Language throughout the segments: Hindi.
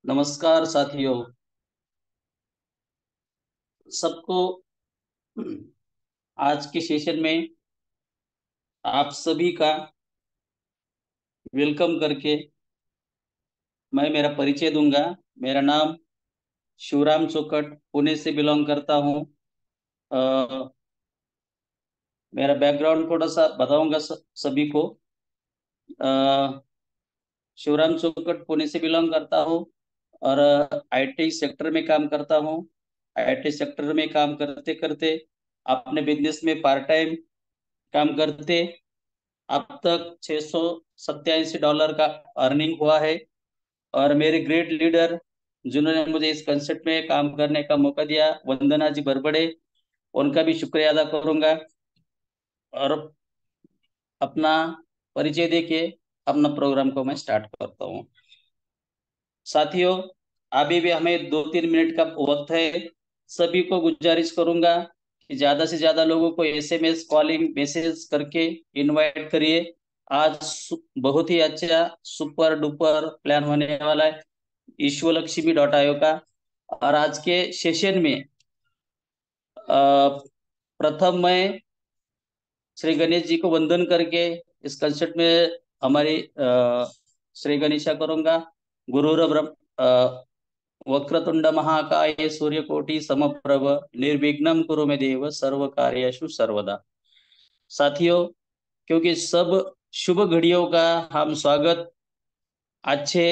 नमस्कार साथियों। सबको आज के सेशन में आप सभी का वेलकम करके मैं मेरा परिचय दूंगा। मेरा नाम शिवराम चौकट, पुणे से बिलोंग करता हूँ। अ, मेरा बैकग्राउंड थोड़ा सा बताऊंगा सभी को। अ, शिवराम चौकट पुणे से बिलोंग करता हूँ और आईटी सेक्टर में काम करता हूँ। आईटी सेक्टर में काम करते करते अपने बिजनेस में पार्ट टाइम काम करते अब तक $687 का अर्निंग हुआ है। और मेरे ग्रेट लीडर जिन्होंने मुझे इस कंसेप्ट में काम करने का मौका दिया, वंदना जी बरबड़े, उनका भी शुक्रिया अदा करूंगा। और अपना परिचय देके अपना प्रोग्राम को मैं स्टार्ट करता हूँ। साथियों, अभी भी हमें 2-3 मिनट का वक्त है। सभी को गुजारिश करूंगा कि ज्यादा से ज्यादा लोगों को एसएमएस कॉलिंग मैसेज करके इनवाइट करिए। आज बहुत ही अच्छा सुपर डुपर प्लान होने वाला है ईश्वलक्ष्मी का। और आज के सेशन में प्रथम मैं श्री गणेश जी को वंदन करके इस कंसेप्ट में हमारी श्री गणेशा करूंगा। गुरुर ब्रह्म वक्रतुंड महाकाय सूर्यकोटि समप्रभ निर्विघ्नं कुरु मे देव सर्व कार्येषु सर्वदा। साथियों, क्योंकि सब शुभ घड़ियों का हम स्वागत अच्छे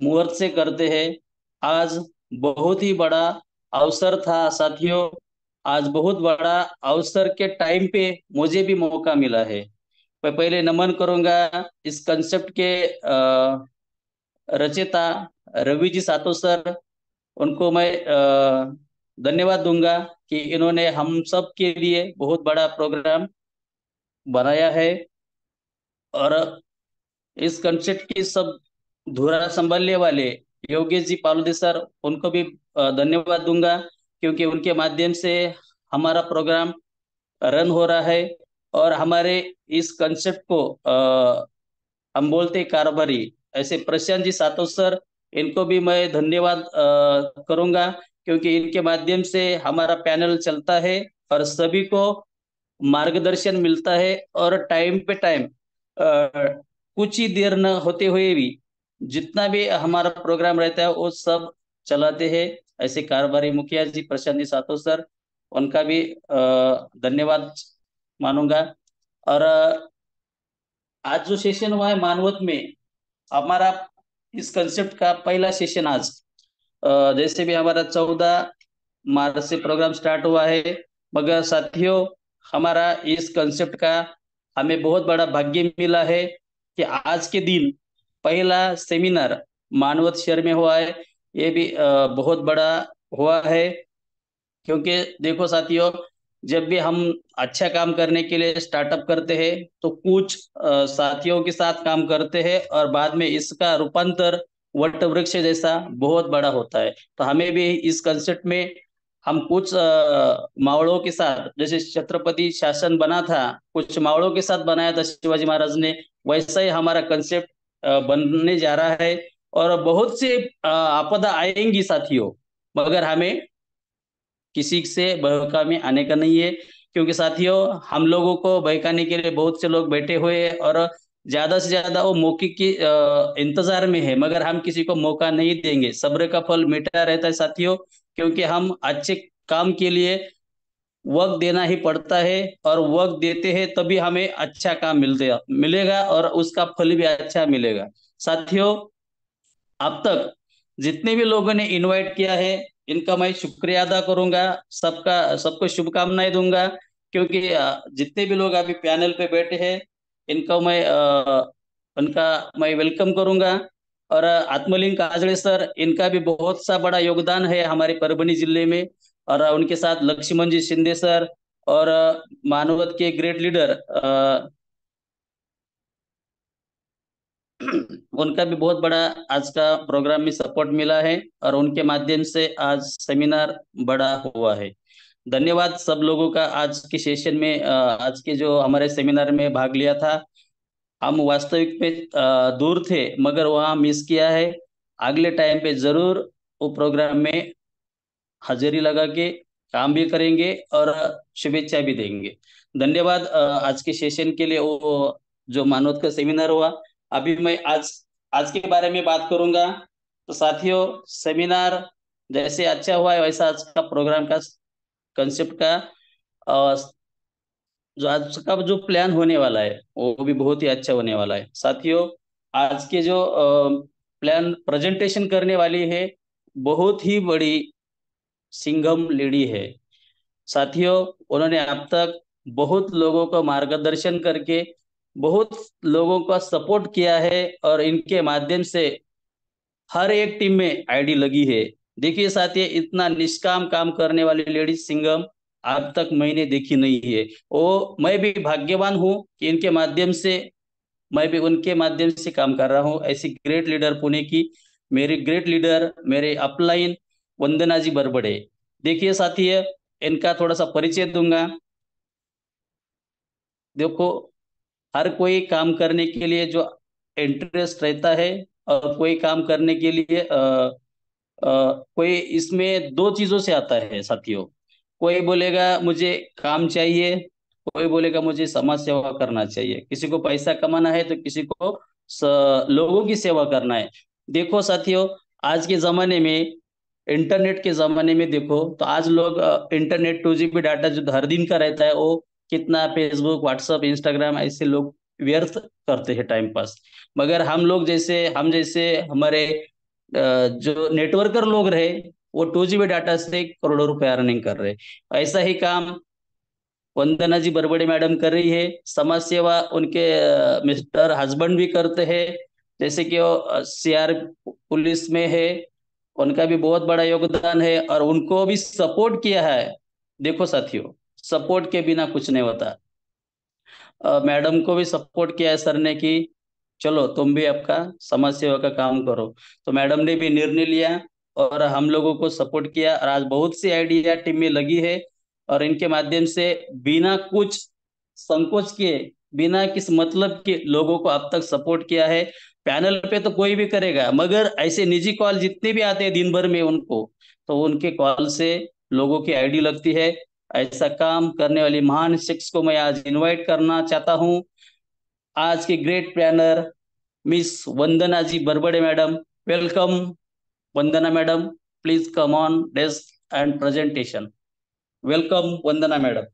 मुहूर्त से करते हैं। आज बहुत ही बड़ा अवसर था साथियों। आज बहुत बड़ा अवसर के टाइम पे मुझे भी मौका मिला है। मैं पहले नमन करूंगा इस कंसेप्ट के रचयिता रवि जी सातो सर। उनको मैं धन्यवाद दूंगा कि इन्होंने हम सब के लिए बहुत बड़ा प्रोग्राम बनाया है। और इस कंसेप्ट की सब धुरा संभालने वाले योगेश जी पालुदे सर, उनको भी धन्यवाद दूंगा, क्योंकि उनके माध्यम से हमारा प्रोग्राम रन हो रहा है। और हमारे इस कंसेप्ट को हम बोलते कारोबारी ऐसे प्रशांत जी सातो सर, इनको भी मैं धन्यवाद करूंगा, क्योंकि इनके माध्यम से हमारा पैनल चलता है और सभी को मार्गदर्शन मिलता है। और टाइम पे टाइम कुछ ही देर न होते हुए भी जितना भी हमारा प्रोग्राम रहता है वो सब चलाते हैं। ऐसे कारोबारी मुखिया जी प्रशांत जी सातो सर, उनका भी धन्यवाद मानूंगा। और आज जो सेशन हुआ है मानवत में, हमारा इस कंसेप्ट का पहला सेशन आज, जैसे भी हमारा 14 मार्च से प्रोग्राम स्टार्ट हुआ है। मगर साथियों, हमारा इस कंसेप्ट का हमें बहुत बड़ा भाग्य मिला है कि आज के दिन पहला सेमिनार मानवत शहर में हुआ है। ये भी बहुत बड़ा हुआ है, क्योंकि देखो साथियों, जब भी हम अच्छा काम करने के लिए स्टार्टअप करते हैं तो कुछ साथियों के साथ काम करते हैं और बाद में इसका रूपांतर वट वृक्ष जैसा बहुत बड़ा होता है। तो हमें भी इस कंसेप्ट में हम कुछ मावड़ों के साथ, जैसे छत्रपति शासन बना था, कुछ मावड़ों के साथ बनाया था शिवाजी महाराज ने, वैसा ही हमारा कंसेप्ट बनने जा रहा है। और बहुत से आपदा आएंगी साथियों, मगर हमें किसी से बहका में आने का नहीं है, क्योंकि साथियों हम लोगों को बहकाने के लिए बहुत से लोग बैठे हुए हैं और ज्यादा से ज्यादा वो मौके के इंतजार में है, मगर हम किसी को मौका नहीं देंगे। सब्र का फल मीठा रहता है साथियों, क्योंकि हम अच्छे काम के लिए वक्त देना ही पड़ता है, और वक्त देते हैं तभी हमें अच्छा काम मिलेगा और उसका फल भी अच्छा मिलेगा। साथियों, अब तक जितने भी लोगों ने इनवाइट किया है, इनका मैं शुक्रिया अदा करूंगा। सबका सबको शुभकामनाएं दूंगा, क्योंकि जितने भी लोग अभी पैनल पे बैठे हैं, इनका उनका मैं वेलकम करूंगा। और आत्मलिंग काजड़े सर, इनका भी बहुत सा बड़ा योगदान है हमारे परभनी जिले में। और उनके साथ लक्ष्मण जी शिंदे सर, और मानवत के ग्रेट लीडर, उनका भी बहुत बड़ा आज का प्रोग्राम में सपोर्ट मिला है, और उनके माध्यम से आज सेमिनार बड़ा हुआ है। धन्यवाद सब लोगों का आज के सेशन में, आज के जो हमारे सेमिनार में भाग लिया था। हम वास्तविक में दूर थे, मगर वहाँ मिस किया है। अगले टाइम पे जरूर वो प्रोग्राम में हाजिरी लगा के काम भी करेंगे और शुभेच्छा भी देंगे। धन्यवाद आज के सेशन के लिए। वो जो मानवत का सेमिनार हुआ, अभी मैं आज आज के बारे में बात करूंगा। तो साथियों, सेमिनार जैसे अच्छा हुआ है वैसा आज का प्रोग्राम का कंसेप्ट का अ, जो आज का जो प्लान होने वाला है वो भी बहुत ही अच्छा होने वाला है। साथियों, आज के जो प्लान प्रेजेंटेशन करने वाली है, बहुत ही बड़ी सिंघम लेडी है। साथियों, उन्होंने अब तक बहुत लोगों को मार्गदर्शन करके बहुत लोगों का सपोर्ट किया है और इनके माध्यम से हर एक टीम में आईडी लगी है। देखिए साथियों, इतना निष्काम काम करने वाली लेडी सिंघम आज तक मैंने देखी नहीं है। वो मैं भी भाग्यवान हूँ कि इनके माध्यम से, मैं भी उनके माध्यम से काम कर रहा हूँ। ऐसी ग्रेट लीडर पुणे की, मेरी ग्रेट लीडर, मेरे अपलाइन वंदना जी बरबड़े। देखिए साथियों, इनका थोड़ा सा परिचय दूंगा। देखो, हर कोई काम करने के लिए जो इंटरेस्ट रहता है, और कोई काम करने के लिए कोई इसमें दो चीजों से आता है साथियों। कोई बोलेगा मुझे काम चाहिए, कोई बोलेगा मुझे समाज सेवा करना चाहिए। किसी को पैसा कमाना है तो किसी को लोगों की सेवा करना है। देखो साथियों, आज के जमाने में, इंटरनेट के जमाने में देखो तो आज लोग इंटरनेट 2 GB डाटा जो हर दिन का रहता है वो कितना फेसबुक व्हाट्सअप इंस्टाग्राम ऐसे लोग व्यर्थ करते हैं टाइम पास। मगर हम जैसे हमारे जो नेटवर्कर लोग रहे, वो 2 GB डाटा से करोड़ों रुपए अर्निंग कर रहे। ऐसा ही काम वंदना जी बरबड़े मैडम कर रही है। समाज सेवा उनके मिस्टर हस्बैंड भी करते हैं, जैसे कि वो सीआर पुलिस में है, उनका भी बहुत बड़ा योगदान है और उनको भी सपोर्ट किया है। देखो साथियों, सपोर्ट के बिना कुछ नहीं होता। मैडम को भी सपोर्ट किया है सर ने कि चलो तुम भी आपका समाज सेवा का काम करो। तो मैडम ने भी निर्णय लिया और हम लोगों को सपोर्ट किया, और आज बहुत सी आइडिया टीम में लगी है। और इनके माध्यम से बिना कुछ संकोच किए, बिना किस मतलब के लोगों को अब तक सपोर्ट किया है। पैनल पे तो कोई भी करेगा, मगर ऐसे निजी कॉल जितने भी आते हैं दिन भर में उनको, तो उनके कॉल से लोगों की आईडी लगती है। ऐसा काम करने वाली महान शख्स को मैं आज इनवाइट करना चाहता हूं। आज की great planner miss Vandana ji Barbade madam, welcome. Vandana madam, please come on desk and presentation. Welcome Vandana madam.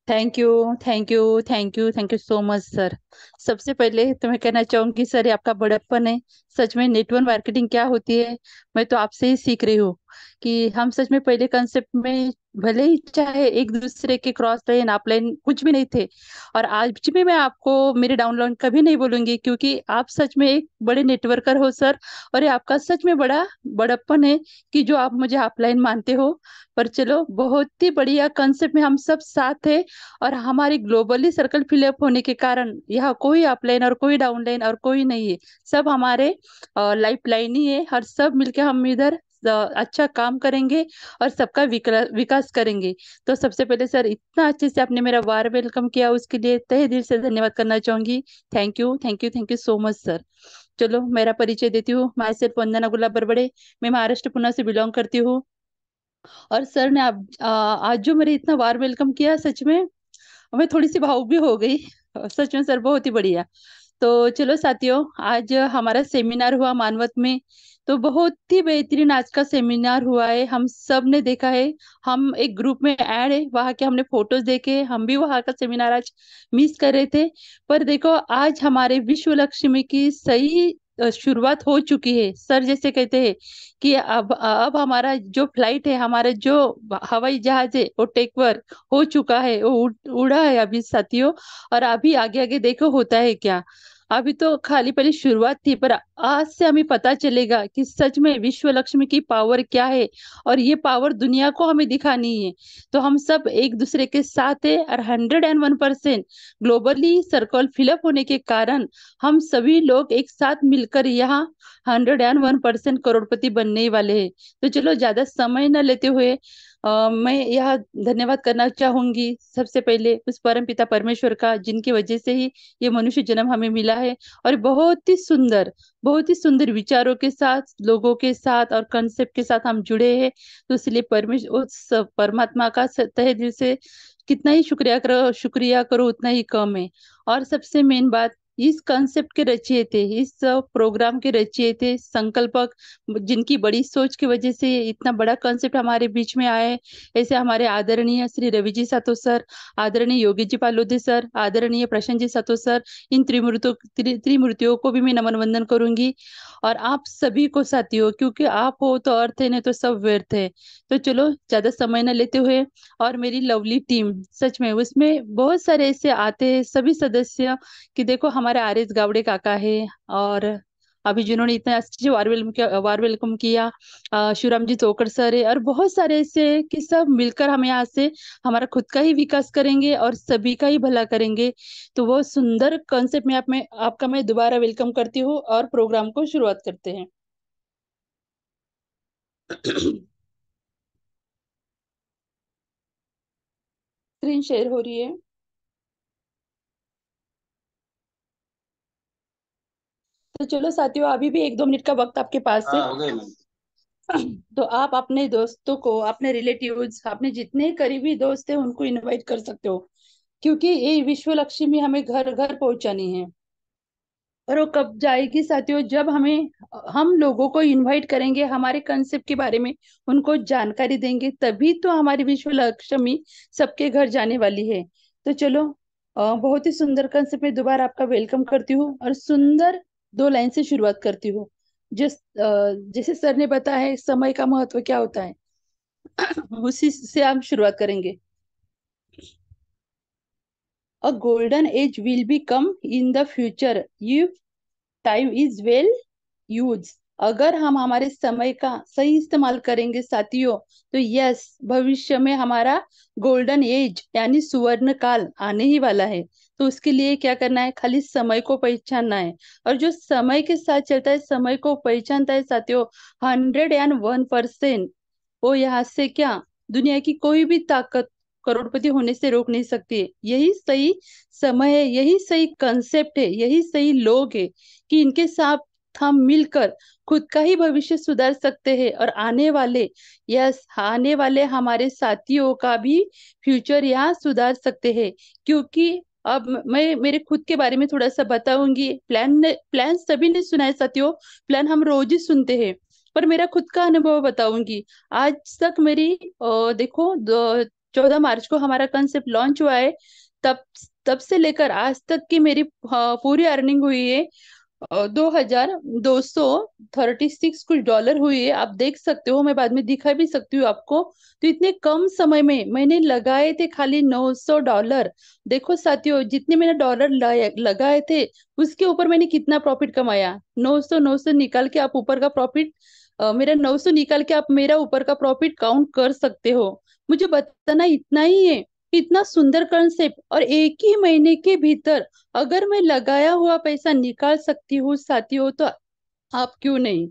Thank you, thank you, thank you, thank you so much sir. सबसे पहले तो मैं कहना चाहूंगी सर, ये आपका बड़प्पन है। सच में नेटवर्क मार्केटिंग क्या होती है मैं तो आपसे ही सीख रही हूँ। कि हम सच में पहले कंसेप्ट में भले ही चाहे एक दूसरे के क्रॉस लाइन अपलाइन कुछ भी नहीं थे। और आज भी मैं आपको मेरे डाउनलाइन कभी नहीं बोलूंगी, क्योंकि आप सच में एक बड़े नेटवर्कर हो सर। और ये आपका सच में बड़ा बड़प्पन है कि जो आप मुझे अपलाइन मानते हो। पर चलो, बहुत ही बढ़िया कंसेप्ट में हम सब साथ है। और हमारी ग्लोबली सर्कल फिलअप होने के कारण यहाँ कोई अपलाइन और कोई डाउनलाइन और कोई नहीं है। सब हमारे लाइफ लाइन ही है। और सब मिलके हम इधर अच्छा काम करेंगे और सबका विकास करेंगे। तो सबसे पहले सर, इतना अच्छे से आपने मेरा वार वेलकम किया, उसके लिए तहे दिल से धन्यवाद करना चाहूंगी। Thank you, thank you, thank you so much sir. चलो, मेरा परिचय देती हूँ। माई सेल्फ वंदना गुलाब बरबड़े। मैं महाराष्ट्र पुणे से बिलोंग करती हूँ। और सर ने आज जो मेरे इतना वार वेलकम किया, सच में मैं थोड़ी सी भावुक भी हो गई। सच में सर, बहुत ही बढ़िया। तो चलो साथियों, आज हमारा सेमिनार हुआ मानवत में। तो बहुत ही बेहतरीन आज का सेमिनार हुआ है, हम सब ने देखा है। हम एक ग्रुप में ऐड है, वहाँ के हमने फोटोज देखे, हम भी वहाँ का सेमिनार आज मिस कर रहे थे। पर देखो, आज हमारे विश्व लक्ष्मी की सही शुरुआत हो चुकी है। सर जैसे कहते हैं कि अब हमारा जो फ्लाइट है, हमारा जो हवाई जहाज है, वो टेक वर्क हो चुका है, वो उड़ा है अभी साथियों। और अभी आगे आगे देखो होता है क्या। अभी तो खाली पहले शुरुआत थी, पर आज से हमें पता चलेगा कि सच में विश्व लक्ष्मी की पावर क्या है। और ये पावर दुनिया को हमें दिखानी है। तो हम सब एक दूसरे के साथ है, और 101% ग्लोबली सर्कल फिलअप होने के कारण हम सभी लोग एक साथ मिलकर यहाँ 101% करोड़पति बनने वाले हैं। तो चलो, ज्यादा समय न लेते हुए मैं यह धन्यवाद करना चाहूंगी सबसे पहले उस परम पिता परमेश्वर का, जिनकी वजह से ही ये मनुष्य जन्म हमें मिला है। और बहुत ही सुंदर विचारों के साथ, लोगों के साथ और कंसेप्ट के साथ हम जुड़े हैं। तो इसलिए परमेश्वर, उस परमात्मा का तहे दिल से कितना ही शुक्रिया करो उतना ही कम है। और सबसे मेन बात, इस कंसेप्ट के रचयिता, इस प्रोग्राम के रचयिता, संकल्पक, जिनकी बड़ी सोच की वजह से इतना बड़ा कॉन्सेप्ट हमारे बीच में आया है, ऐसे हमारे आदरणीय श्री रवि जी सातो सर, आदरणीय योगी जी पालोदे सर, आदरणीय प्रशांत जी सातो सर, इन त्रिमूर्तियों को भी मैं नमन वंदन करूंगी। और आप सभी को साथियों, क्योंकि आप हो तो अर्थ है, नहीं तो सब व्यर्थ है। तो चलो ज्यादा समय न लेते हुए, और मेरी लवली टीम, सच में उसमें बहुत सारे ऐसे आते हैं सभी सदस्य, कि देखो हमारे आर एस गावड़े काका है, और अभी जिन्होंने इतना अच्छे से वार वेलकम किया, शिवराम जी चौकड़ सर है, और बहुत सारे ऐसे हैं कि सब मिलकर हम यहाँ से हमारा खुद का ही विकास करेंगे और सभी का ही भला करेंगे। तो वो सुंदर कॉन्सेप्ट में आपका मैं दोबारा वेलकम करती हूँ, और प्रोग्राम को शुरुआत करते हैं। स्क्रीन शेयर हो रही है। तो चलो साथियों, अभी भी 1-2 मिनट का वक्त आपके पास है। हाँ हो गई मैम। तो आप अपने दोस्तों को, अपने रिलेटिव्स, अपने जितने करीबी दोस्त हैं उनको इनवाइट कर सकते हो, क्योंकि ये विश्व लक्ष्मी हमें घर घर पहुंचानी है। और वो कब जाएगी साथियों, जब हम लोगों को इनवाइट करेंगे, हमारे कंसेप्ट के बारे में उनको जानकारी देंगे, तभी तो हमारी विश्व लक्ष्मी सबके घर जाने वाली है। तो चलो, बहुत ही सुंदर कंसेप्ट में दोबारा आपका वेलकम करती हूँ, और सुंदर 2 लाइन से शुरुआत करती हूँ। जैसे सर ने बताया है समय का महत्व क्या होता है, उसी से हम शुरुआत करेंगे। A golden age will be come in the future if time is well use. अगर हम हमारे समय का सही इस्तेमाल करेंगे साथियों, तो यस, भविष्य में हमारा गोल्डन एज यानी सुवर्ण काल आने ही वाला है। तो उसके लिए क्या करना है, खाली समय को पहचानना है। और जो समय के साथ चलता है, समय को पहचानता है साथियों, 101%, वो यहाँ से क्या, दुनिया की कोई भी ताकत करोड़पति होने से रोक नहीं सकती है। यही सही समय है, यही सही कंसेप्ट है, यही सही लोग है, कि इनके साथ हम मिलकर खुद का ही भविष्य सुधार सकते हैं, और आने वाले हमारे साथियों का भी फ्यूचर यहाँ सुधार सकते हैं। क्योंकि अब मैं मेरे खुद के बारे में थोड़ा सा बताऊंगी। प्लान सभी ने सुना है साथियों, प्लान हम रोज ही सुनते हैं, पर मेरा खुद का अनुभव बताऊंगी। आज तक मेरी देखो, 14 मार्च को हमारा कंसेप्ट लॉन्च हुआ है, तब तब से लेकर आज तक की मेरी पूरी अर्निंग हुई है 2236 कुछ डॉलर हुई है। आप देख सकते हो, मैं बाद में दिखा भी सकती हूँ आपको। तो इतने कम समय में मैंने लगाए थे खाली $900। देखो साथियों, जितने मैंने डॉलर लगाए थे, उसके ऊपर मैंने कितना प्रॉफिट कमाया। 900 निकाल के आप ऊपर का प्रॉफिट, मेरा 900 निकाल के आप मेरा ऊपर का प्रॉफिट काउंट कर सकते हो। मुझे बताना इतना ही है। इतना सुंदर कंसेप्ट, और एक ही महीने के भीतर अगर मैं लगाया हुआ पैसा निकाल सकती हूँ साथियों, तो आप क्यों नहीं।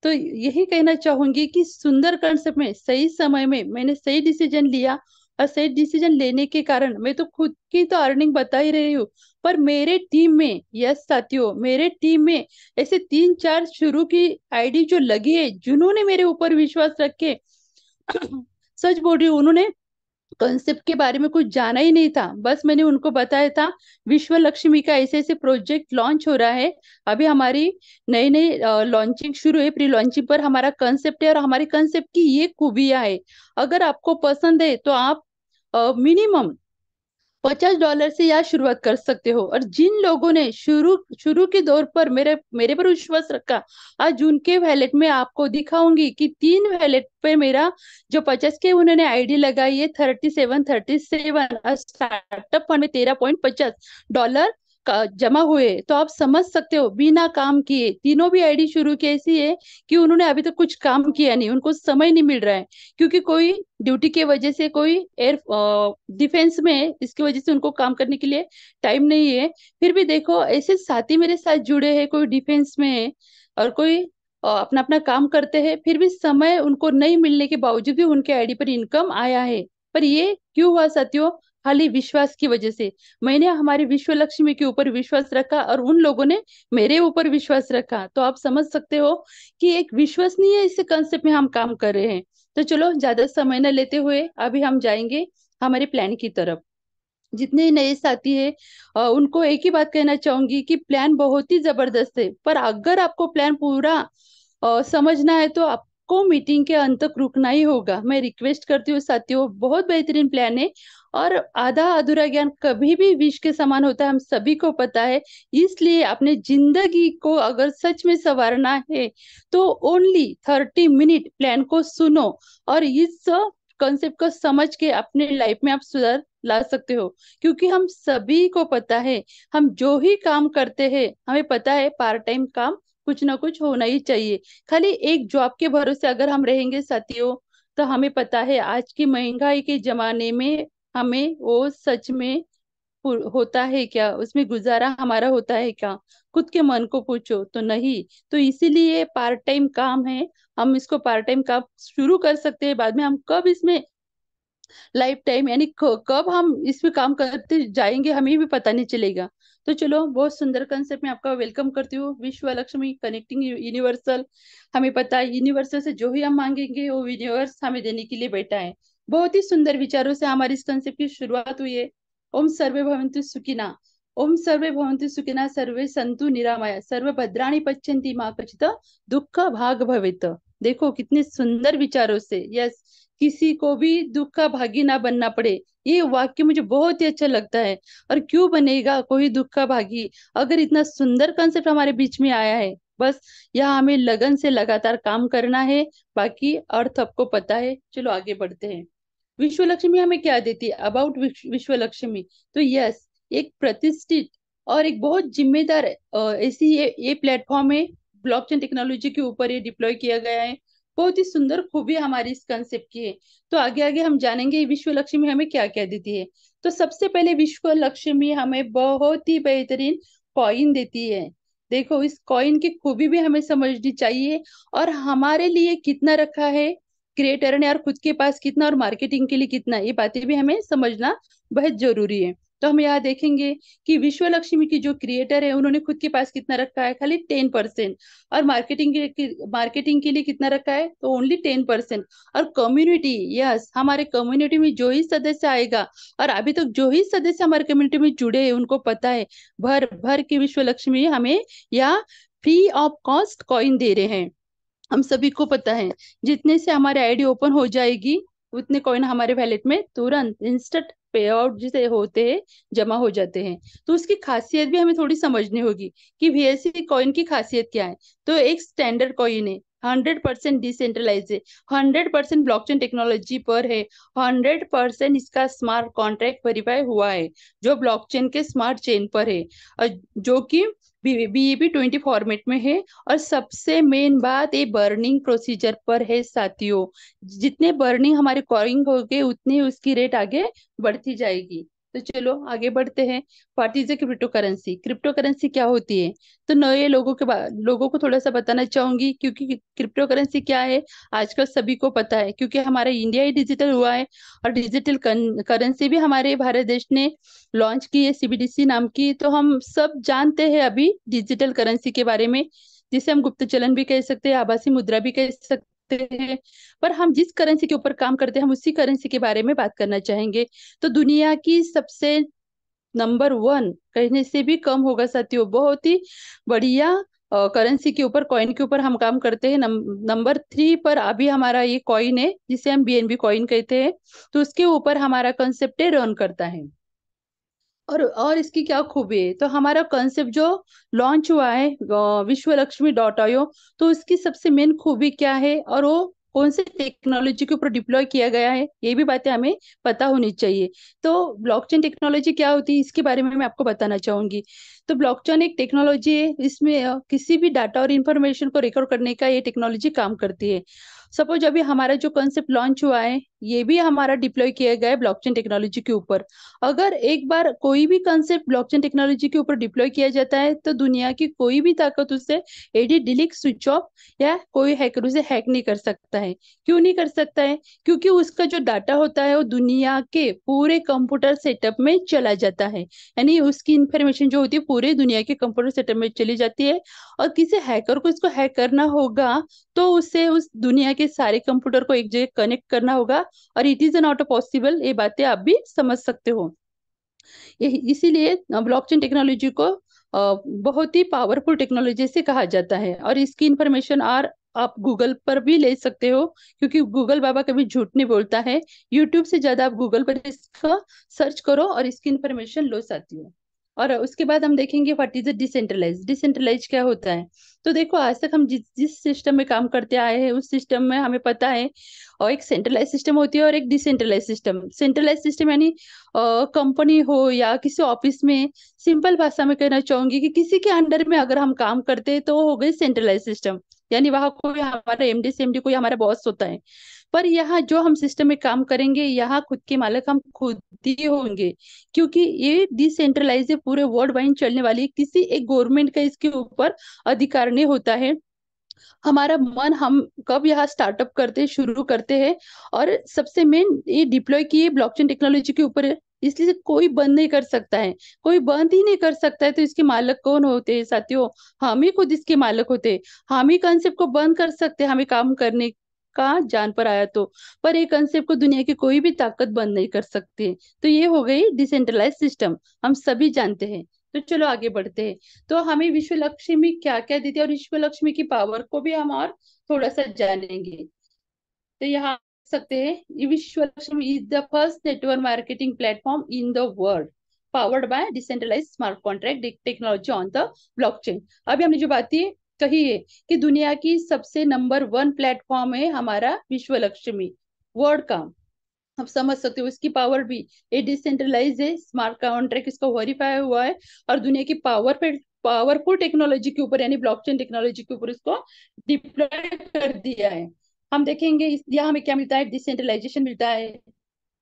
तो यही कहना चाहूंगी कि सुंदर कंसेप्ट में सही समय में मैंने सही डिसीजन लिया, और सही डिसीजन लेने के कारण मैं तो खुद की तो अर्निंग बता ही रही हूँ, पर मेरे टीम में, यस साथियों, मेरे टीम में ऐसे 3-4 शुरू की आईडी जो लगी है, जिन्होंने मेरे ऊपर विश्वास रख के सच बोल रही हूँ, उन्होंने कॉन्सेप्ट के बारे में कुछ जाना ही नहीं था, बस मैंने उनको बताया था विश्व लक्ष्मी का ऐसे ऐसे प्रोजेक्ट लॉन्च हो रहा है। अभी हमारी नई नई लॉन्चिंग शुरू है, प्री लॉन्चिंग पर हमारा कंसेप्ट है, और हमारे कंसेप्ट की ये खूबियां है। अगर आपको पसंद है तो आप मिनिमम $50 से यहाँ शुरुआत कर सकते हो। और जिन लोगों ने शुरू शुरू के दौर पर मेरे मेरे पर विश्वास रखा, आज उनके वैलेट में आपको दिखाऊंगी कि 3 वैलेट पे मेरा जो 50 के उन्होंने आईडी लगाई है, 37 स्टार्टअप फंड में $13.50 का जमा हुए। तो आप समझ सकते हो, बिना काम किए तीनों भी आईडी शुरू की ऐसी है कि उन्होंने अभी तक कुछ काम किया नहीं, उनको समय नहीं मिल रहा है, क्योंकि कोई ड्यूटी की वजह से, कोई एयर डिफेंस में है, इसकी वजह से उनको काम करने के लिए टाइम नहीं है। फिर भी देखो, ऐसे साथी मेरे साथ जुड़े हैं, कोई डिफेंस में है, और कोई अपना अपना काम करते हैं, फिर भी समय उनको नहीं मिलने के बावजूद भी उनके आईडी पर इनकम आया है। पर ये क्यों हुआ साथियों? खाली विश्वास की वजह से। मैंने हमारी विश्व लक्ष्मी के ऊपर विश्वास रखा और उन लोगों ने मेरे ऊपर विश्वास रखा। तो आप समझ सकते हो कि एक विश्वसनीय इस कंसेप्ट में हम काम कर रहे हैं। तो चलो ज्यादा समय न लेते हुए अभी हम जाएंगे हमारे प्लान की तरफ। जितने नए साथी है उनको एक ही बात कहना चाहूंगी कि प्लान बहुत ही जबरदस्त है, पर अगर आपको प्लान पूरा समझना है तो आपको मीटिंग के अंत तक रुकना ही होगा। मैं रिक्वेस्ट करती हूँ साथियों, बहुत बेहतरीन प्लान है। और आधा अधूरा ज्ञान कभी भी विष के समान होता है, हम सभी को पता है। इसलिए अपने जिंदगी को अगर सच में संवारना है तो ओनली 30 मिनट प्लान को सुनो और इस कॉन्सेप्ट को समझ के अपने लाइफ में आप सुधार ला सकते हो। क्योंकि हम सभी को पता है, हम जो ही काम करते हैं हमें पता है पार्ट टाइम काम कुछ ना कुछ होना ही चाहिए। खाली एक जॉब के भरोसे अगर हम रहेंगे साथियों, तो हमें पता है आज की महंगाई के जमाने में हमें वो सच में होता है क्या, उसमें गुजारा हमारा होता है क्या? खुद के मन को पूछो तो नहीं। तो इसीलिए पार्ट टाइम काम है, हम इसको पार्ट टाइम काम शुरू कर सकते हैं। बाद में हम कब इसमें लाइफ टाइम यानी कब हम इसमें काम करते जाएंगे हमें भी पता नहीं चलेगा। तो चलो, बहुत सुंदर कंसेप्ट में आपका वेलकम करती हूँ। विश्व लक्ष्मी कनेक्टिंग यूनिवर्सल। हमें पता है यूनिवर्सल से जो ही हम मांगेंगे वो यूनिवर्स हमें देने के लिए बैठा है। बहुत ही सुंदर विचारों से हमारी इस कंसेप्ट की शुरुआत हुई है। ओम सर्वे भवन्तु सुखिना। ओम सर्वे भवन्तु सुखिना, सर्वे संतु निरामया, सर्व भद्राणि पश्यन्ति मा कचित दुःख भाग भवेत। देखो कितने सुंदर विचारों से, यस, किसी को भी दुख का भागी ना बनना पड़े। ये वाक्य मुझे बहुत ही अच्छा लगता है। और क्यों बनेगा कोई दुख का भागी? अगर इतना सुंदर कंसेप्ट हमारे बीच में आया है, बस यहाँ हमें लगन से लगातार काम करना है। बाकी अर्थ आपको पता है। चलो आगे बढ़ते हैं। विश्व लक्ष्मी हमें क्या देती है? अबाउट विश्व लक्ष्मी। तो यस, एक प्रतिष्ठित और एक बहुत जिम्मेदार ऐसी ये प्लेटफॉर्म है। ब्लॉकचेन टेक्नोलॉजी के ऊपर ये डिप्लॉय किया गया है। बहुत ही सुंदर खूबी हमारी इस कंसेप्ट की है। तो आगे आगे हम जानेंगे विश्व लक्ष्मी हमें क्या क्या देती है। तो सबसे पहले विश्व लक्ष्मी हमें बहुत ही बेहतरीन कॉइन देती है। देखो, इस कॉइन की खूबी भी हमें समझनी चाहिए और हमारे लिए कितना रखा है क्रिएटर ने और खुद के पास कितना और मार्केटिंग के लिए कितना, ये बातें भी हमें समझना बहुत जरूरी है। तो हम यहाँ देखेंगे कि विश्व लक्ष्मी की जो क्रिएटर है उन्होंने खुद के पास कितना रखा है, खाली 10%। और मार्केटिंग के लिए कितना रखा है, तो ओनली 10%। और कम्युनिटी, यस, हमारे कम्युनिटी में जो ही सदस्य आएगा, और अभी तक जो ही सदस्य हमारे कम्युनिटी में जुड़े हैं उनको पता है भर भर के विश्व लक्ष्मी हमें या फ्री ऑफ कॉस्ट कॉइन दे रहे हैं। हम सभी को पता है जितने से हमारे आईडी ओपन हो जाएगी उतने कॉइन हमारे वैलेट में तुरंत इंस्टेंट पे आउट जिसे होते हैं, जमा हो जाते हैं। तो उसकी खासियत भी हमें थोड़ी समझनी होगी कि वीएससी कॉइन की खासियत क्या है। तो एक स्टैंडर्ड कॉइन है, 100% डिसेंट्रलाइज है, 100% ब्लॉकचेन टेक्नोलॉजी पर है, 100% इसका स्मार्ट कॉन्ट्रैक्ट वेरीफाई हुआ है जो ब्लॉकचेन के स्मार्ट चेन पर है, और जो कि BEP20 फॉर्मेट में है। और सबसे मेन बात, ये बर्निंग प्रोसीजर पर है साथियों। जितने बर्निंग हमारे कॉइंग होंगे उतनी उसकी रेट आगे बढ़ती जाएगी। तो चलो आगे बढ़ते हैं। What is crypto currency? Crypto currency क्या होती है? तो नए लोगों को थोड़ा सा बताना चाहूंगी, क्योंकि क्रिप्टो करेंसी क्या है आजकल सभी को पता है, क्योंकि हमारा इंडिया ही डिजिटल हुआ है। और डिजिटल करेंसी भी हमारे भारत देश ने लॉन्च की है, CBDC नाम की। तो हम सब जानते हैं अभी डिजिटल करेंसी के बारे में, जिसे हम गुप्त चलन भी कह सकते हैं, आभासी मुद्रा भी कह सकते हैं। पर हम जिस करेंसी के ऊपर काम करते हैं हम उसी करेंसी के बारे में बात करना चाहेंगे। तो दुनिया की सबसे नंबर 1 कहने से भी कम होगा साथियों, बहुत ही बढ़िया करेंसी के ऊपर, कॉइन के ऊपर हम काम करते हैं। नंबर 3 पर अभी हमारा ये कॉइन है जिसे हम BNB कॉइन कहते हैं। तो उसके ऊपर हमारा कंसेप्ट रन करता है। और इसकी क्या खूबी है, तो हमारा कॉन्सेप्ट जो लॉन्च हुआ है विश्व लक्ष्मी .io, तो उसकी सबसे मेन खूबी क्या है और वो कौन से टेक्नोलॉजी के ऊपर डिप्लॉय किया गया है, ये भी बातें हमें पता होनी चाहिए। तो ब्लॉकचेन टेक्नोलॉजी क्या होती है इसके बारे में मैं आपको बताना चाहूंगी। तो ब्लॉकचेन एक टेक्नोलॉजी है, इसमें किसी भी डाटा और इंफॉर्मेशन को रिकॉर्ड करने का ये टेक्नोलॉजी काम करती है। सपोज अभी हमारा जो कॉन्सेप्ट लॉन्च हुआ है ये भी हमारा डिप्लॉय किया गया है ब्लॉकचेन टेक्नोलॉजी के ऊपर। अगर एक बार कोई भी कंसेप्ट ब्लॉकचेन टेक्नोलॉजी के ऊपर डिप्लॉय किया जाता है तो दुनिया की कोई भी ताकत उससे एडी डिलीट स्विच ऑफ या कोई हैकर उसे हैक नहीं कर सकता है। क्यों नहीं कर सकता है? क्योंकि उसका जो डाटा होता है वो दुनिया के पूरे कंप्यूटर सेटअप में चला जाता है, यानी उसकी इंफॉर्मेशन जो होती है पूरे दुनिया के कंप्यूटर सेटअप में चली जाती है। और किसी हैकर को इसको हैक करना होगा तो उसे उस दुनिया के सारे कंप्यूटर को एक जगह कनेक्ट करना होगा, और इट इज नॉट पॉसिबल। ये बातें आप भी समझ सकते हो। इसीलिए ब्लॉकचेन टेक्नोलॉजी को बहुत ही पावरफुल टेक्नोलॉजी से कहा जाता है। और इसकी इंफॉर्मेशन और आप गूगल पर भी ले सकते हो, क्योंकि गूगल बाबा कभी झूठ नहीं बोलता है। यूट्यूब से ज्यादा आप गूगल पर इसका सर्च करो और इसकी इंफॉर्मेशन लो साथियों। और उसके बाद हम देखेंगे व्हाट इज डिसेंट्रलाइज। डिसेंट्रलाइज क्या होता है? तो देखो, आज तक हम जिस जिस सिस्टम में काम करते आए हैं उस सिस्टम में हमें पता है, और एक सेंट्रलाइज सिस्टम होती है और एक डिसेंट्रलाइज सिस्टम। सेंट्रलाइज सिस्टम यानी कंपनी हो या किसी ऑफिस में, सिंपल भाषा में कहना चाहूंगी कि किसी के अंडर में अगर हम काम करते हैं तो वो हो गई सेंट्रलाइज सिस्टम, यानी वहां कोई हमारा एमडी सीएमडी कोई हमारा बॉस होता है। पर यहाँ जो हम सिस्टम में काम करेंगे, यहाँ खुद के मालिक हम खुद ही होंगे, क्योंकि ये डिसेंट्रलाइज है, पूरे वर्ल्ड वाइड चलने वाली। किसी एक गवर्नमेंट का इसके ऊपर अधिकार नहीं होता है। हमारा मन हम कब यहाँ स्टार्टअप करते हैं, शुरू करते हैं, और सबसे मेन ये डिप्लॉय किए ब्लॉकचेन टेक्नोलॉजी के ऊपर है, इसलिए कोई बंद नहीं कर सकता है। कोई बंद ही नहीं कर सकता है, तो इसके मालिक कौन होते हैं साथियों? हम ही खुद इसके मालिक होते हैं। हम ही कंसेप्ट को बंद कर सकते हैं हमें काम करने का जान पर आया तो, पर ये कंसेप्ट को दुनिया की कोई भी ताकत बंद नहीं कर सकती है। तो ये हो गई डिसेंट्रलाइज सिस्टम, हम सभी जानते हैं। तो चलो आगे बढ़ते हैं। तो हमें विश्व लक्ष्मी क्या क्या देती है और विश्व लक्ष्मी की पावर को भी हम और थोड़ा सा जानेंगे। तो यहाँ देख सकते हैं, ये Vishwa Lakshmi is the first network marketing platform in the world powered by decentralised smart contract technology on the blockchain. अभी हमने जो बातें कही है कि दुनिया की सबसे नंबर 1 प्लेटफॉर्म है हमारा विश्व लक्ष्मी वर्ल्ड का। आप समझ सकते हो इसकी पावर भी। ये डिसेंट्रलाइज है, स्मार्ट कॉन्ट्रैक्ट इसका वेरीफाई हुआ है, और दुनिया की पावरफुल टेक्नोलॉजी के ऊपर यानी ब्लॉकचेन टेक्नोलॉजी के ऊपर इसको डिप्लॉय कर दिया है। हम देखेंगे यहाँ हमें क्या मिलता है, डिसेंट्रलाइजेशन मिलता है,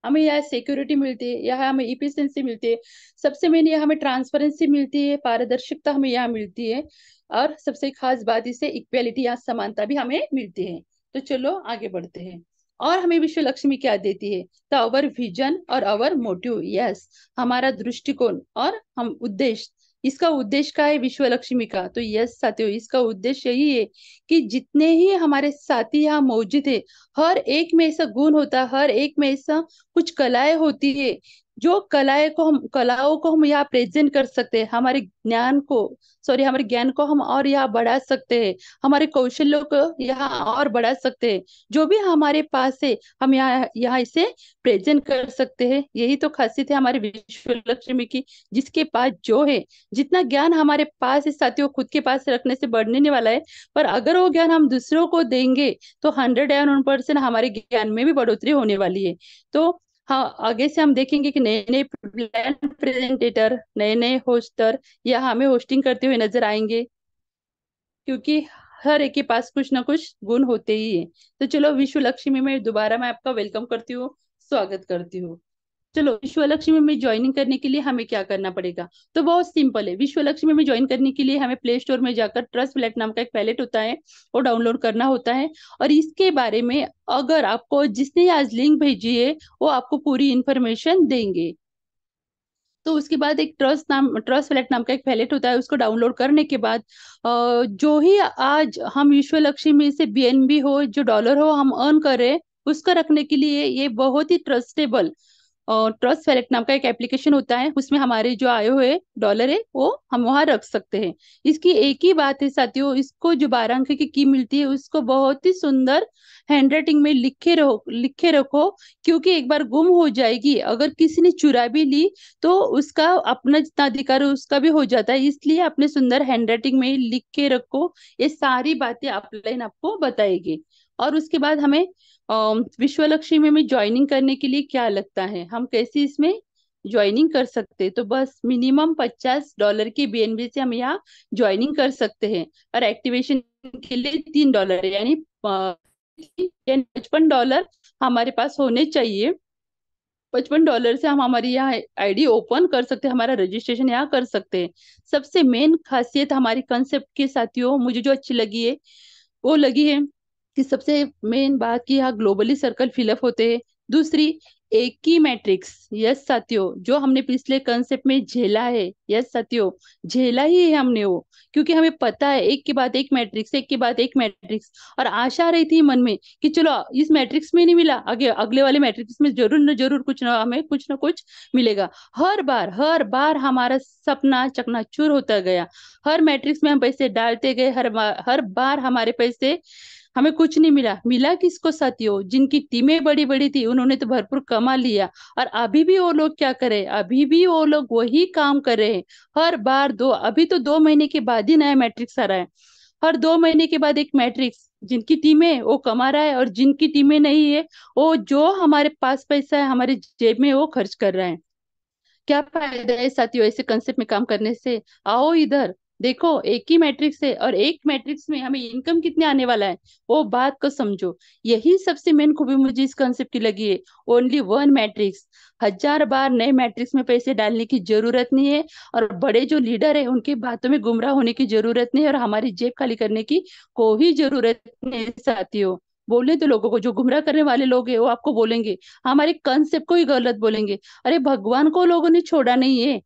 हमें यहाँ सिक्योरिटी मिलती है, यहाँ हमें इफिशिएंसी मिलती है, सबसे मेन यहाँ हमें ट्रांसपेरेंसी मिलती है, पारदर्शिता हमें यहाँ मिलती है, और सबसे खास बात इसे इक्वेलिटी या समानता भी हमें मिलती है। तो चलो आगे बढ़ते हैं। और हमें विश्व लक्ष्मी क्या देती है? तो अवर विजन और अवर मोटिव, यस, हमारा दृष्टिकोण और हम उद्देश्य। इसका उद्देश्य क्या है विश्व लक्ष्मी का? तो यस साथियों, इसका उद्देश्य यही है कि जितने ही हमारे साथी यहाँ मौजूद है, हर एक में ऐसा गुण होता है, हर एक में ऐसा कुछ कलाएं होती है, जो कलाओं को हम यहाँ प्रेजेंट कर सकते हैं, हमारे ज्ञान को हम और यहाँ बढ़ा सकते हैं, हमारे कौशल्यों को यहाँ और बढ़ा सकते हैं। जो भी हमारे पास है हम यहाँ यहाँ इसे प्रेजेंट कर सकते हैं। यही तो खासियत है हमारे विश्व लक्ष्मी की। जिसके पास जो है, जितना ज्ञान हमारे पास है साथियों, खुद के पास रखने से बढ़ने नहीं वाला है, पर अगर वो ज्ञान हम दूसरों को देंगे तो 101% हमारे ज्ञान में भी बढ़ोतरी होने वाली है। तो हाँ, आगे से हम देखेंगे कि नए नए प्लान प्रेजेंटेटर, नए नए होस्टर या हमें होस्टिंग करते हुए नजर आएंगे, क्योंकि हर एक के पास कुछ ना कुछ गुण होते ही है। तो चलो विश्व लक्ष्मी में दोबारा मैं आपका वेलकम करती हूँ, स्वागत करती हूँ। चलो, विश्व लक्ष्मी में ज्वाइनिंग करने के लिए हमें क्या करना पड़ेगा? तो बहुत सिंपल है। विश्व लक्ष्मी में ज्वाइन करने के लिए हमें प्ले स्टोर में जाकर ट्रस्ट फ्लैट नाम का एक पैलेट होता है, वो डाउनलोड करना होता है। और इसके बारे में अगर आपको जिसने आज लिंक भेजी है वो आपको पूरी इंफॉर्मेशन देंगे। तो उसके बाद एक ट्रस्ट फ्लैट नाम का एक पैलेट होता है, उसको डाउनलोड करने के बाद जो ही आज हम विश्व लक्ष्मी से बीएनबी हो, जो डॉलर हो हम अर्न कर रहे हैं, उसका रखने के लिए ये बहुत ही ट्रस्टेबल ट्रस्ट सेलेक्ट नाम का एक एप्लीकेशन होता है, उसमें हमारे जो आए हुए डॉलर है वो हम वहां रख सकते हैं। इसकी एक ही बात है साथियों, इसको जो 12 अंक की मिलती है उसको बहुत ही सुंदर हैंडराइटिंग में लिखे रखो, क्योंकि एक बार गुम हो जाएगी, अगर किसी ने चुरा भी ली तो उसका अपना जितना अधिकार है उसका भी हो जाता है। इसलिए अपने सुंदर हैंडराइटिंग में लिख के रखो, ये सारी बातें ऑफलाइन आपको बताएगी। और उसके बाद हमें विश्व लक्ष्मी में ज्वाइनिंग करने के लिए क्या लगता है, हम कैसे इसमें ज्वाइनिंग कर सकते हैं? तो बस मिनिमम $50 की बीएनबी से हम यहाँ ज्वाइनिंग कर सकते हैं। और एक्टिवेशन के लिए $3 यानी $55 हमारे पास होने चाहिए। $55 से हम हमारी यहाँ आईडी ओपन कर सकते हैं, हमारा रजिस्ट्रेशन यहाँ कर सकते हैं। सबसे मेन खासियत हमारी कंसेप्ट के साथियों मुझे जो अच्छी लगी है, वो लगी है कि सबसे मेन बात कि यहाँ ग्लोबली सर्कल फिलअप होते हैं। दूसरी, एक ही मैट्रिक्स। यस साथियों, जो हमने पिछले कंसेप्ट में झेला है, यस साथियों, झेला ही है हमने वो। क्योंकि हमें पता है एक के बाद एक मैट्रिक्स, एक के बाद एक मैट्रिक्स। और आशा रही थी मन में कि चलो इस मैट्रिक्स में नहीं मिला, आगे अगले वाले मैट्रिक्स में जरूर न जरूर कुछ ना हमें कुछ ना कुछ मिलेगा। हर बार हमारा सपना चकनाचूर होता गया। हर मैट्रिक्स में हम पैसे डालते गए, हर बार हमारे पैसे हमें कुछ नहीं मिला। मिला किसको साथियों? जिनकी टीमें बड़ी बड़ी थी उन्होंने तो भरपूर कमा लिया। और अभी भी वो लोग क्या कर रहे हैं? अभी भी वो लोग वही काम कर रहे हैं। हर बार दो, अभी तो 2 महीने के बाद ही नया मैट्रिक्स आ रहा है। हर 2 महीने के बाद एक मैट्रिक्स। जिनकी टीम है वो कमा रहा है, और जिनकी टीमें नहीं है वो जो हमारे पास पैसा है हमारे जेब में वो खर्च कर रहा है। क्या फायदा है साथियों ऐसे कंसेप्ट में काम करने से? आओ इधर देखो, एक ही मैट्रिक्स है और एक मैट्रिक्स में हमें इनकम कितने आने वाला है वो बात को समझो। यही सबसे मेन खूबी मुझे इस कंसेप्ट की लगी है। Only one matrix. 1000 बार नए मैट्रिक्स में पैसे डालने की जरूरत नहीं है। और बड़े जो लीडर है उनकी बातों में गुमराह होने की जरूरत नहीं है, और हमारी जेब खाली करने की कोई जरूरत नहीं है साथियों। बोले तो लोगों को, जो गुमराह करने वाले लोग हैं वो आपको बोलेंगे, हमारे कंसेप्ट को ही गलत बोलेंगे। अरे भगवान को लोगों ने छोड़ा नहीं है,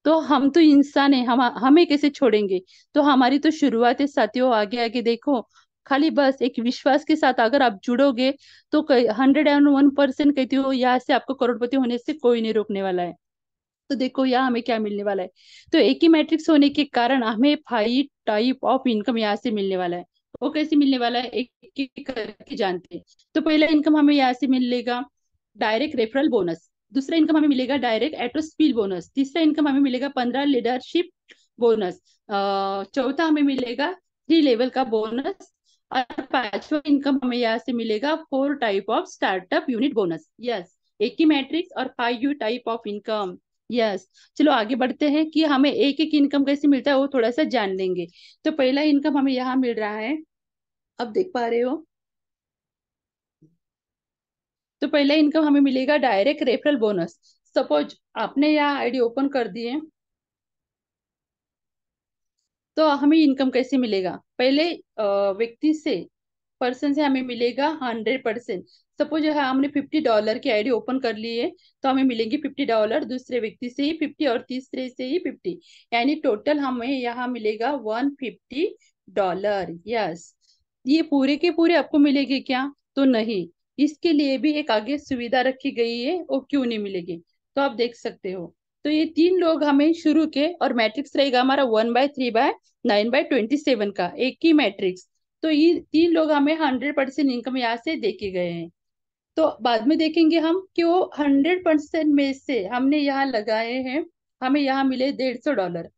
तो हम तो इंसान है, हम हमें कैसे छोड़ेंगे? तो हमारी तो शुरुआत है साथियों। आगे आगे देखो, खाली बस एक विश्वास के साथ अगर आप जुड़ोगे तो 101% कहती हो, यहाँ से आपको करोड़पति होने से कोई नहीं रोकने वाला है। तो देखो यहाँ हमें क्या मिलने वाला है। तो एक ही मैट्रिक्स होने के कारण हमें 5 टाइप ऑफ इनकम यहाँ से मिलने वाला है। वो कैसे मिलने वाला है, एक एक करके जानते हैं। तो पहला इनकम हमें यहाँ से मिलेगा डायरेक्ट रेफरल बोनस। दूसरा इनकम हमें मिलेगा डायरेक्ट एटोस्पील बोनस। तीसरा इनकम हमें मिलेगा 15 लीडरशिप बोनस। चौथा हमें मिलेगा 3 लेवल का बोनस। और पांचवा इनकम हमें यहाँ से मिलेगा 4 type of startup unit bonus. Yes, एक ही मैट्रिक्स और 5 टाइप ऑफ इनकम। यस। चलो आगे बढ़ते हैं कि हमें एक एक इनकम कैसे मिलता है वो थोड़ा सा जान लेंगे। तो पहला इनकम हमें यहाँ मिल रहा है, अब देख पा रहे हो। तो पहला इनकम हमें मिलेगा डायरेक्ट रेफरल बोनस। सपोज आपने यहाँ आईडी ओपन कर दिए, तो हमें इनकम कैसे मिलेगा? पहले व्यक्ति से, पर्सन से हमें मिलेगा 100%। सपोज है हमने $50 की आईडी ओपन कर ली है, तो हमें मिलेंगे $50। दूसरे व्यक्ति से ही 50 और तीसरे से ही 50, यानी टोटल हमें यहाँ मिलेगा $150। यस। ये पूरे के पूरे आपको मिलेंगे क्या? तो नहीं। इसके लिए भी एक आगे सुविधा रखी गई है, वो क्यों नहीं मिलेगी? तो आप देख सकते हो। तो ये 3 लोग हमें शुरू के, और मैट्रिक्स रहेगा हमारा 1/3/9/27 का, एक ही मैट्रिक्स। तो ये 3 लोग हमें 100% इनकम यहाँ से देके गए हैं। तो बाद में देखेंगे हम कि वो 100% में से हमने यहाँ लगाए हैं, हमें यहाँ मिले $150।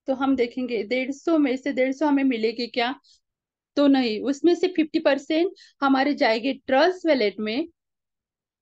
तो हम देखेंगे 150 में से 150 हमें मिलेगी क्या? तो नहीं, उसमें से 50% हमारे जाएंगे ट्रस्ट वैलेट में।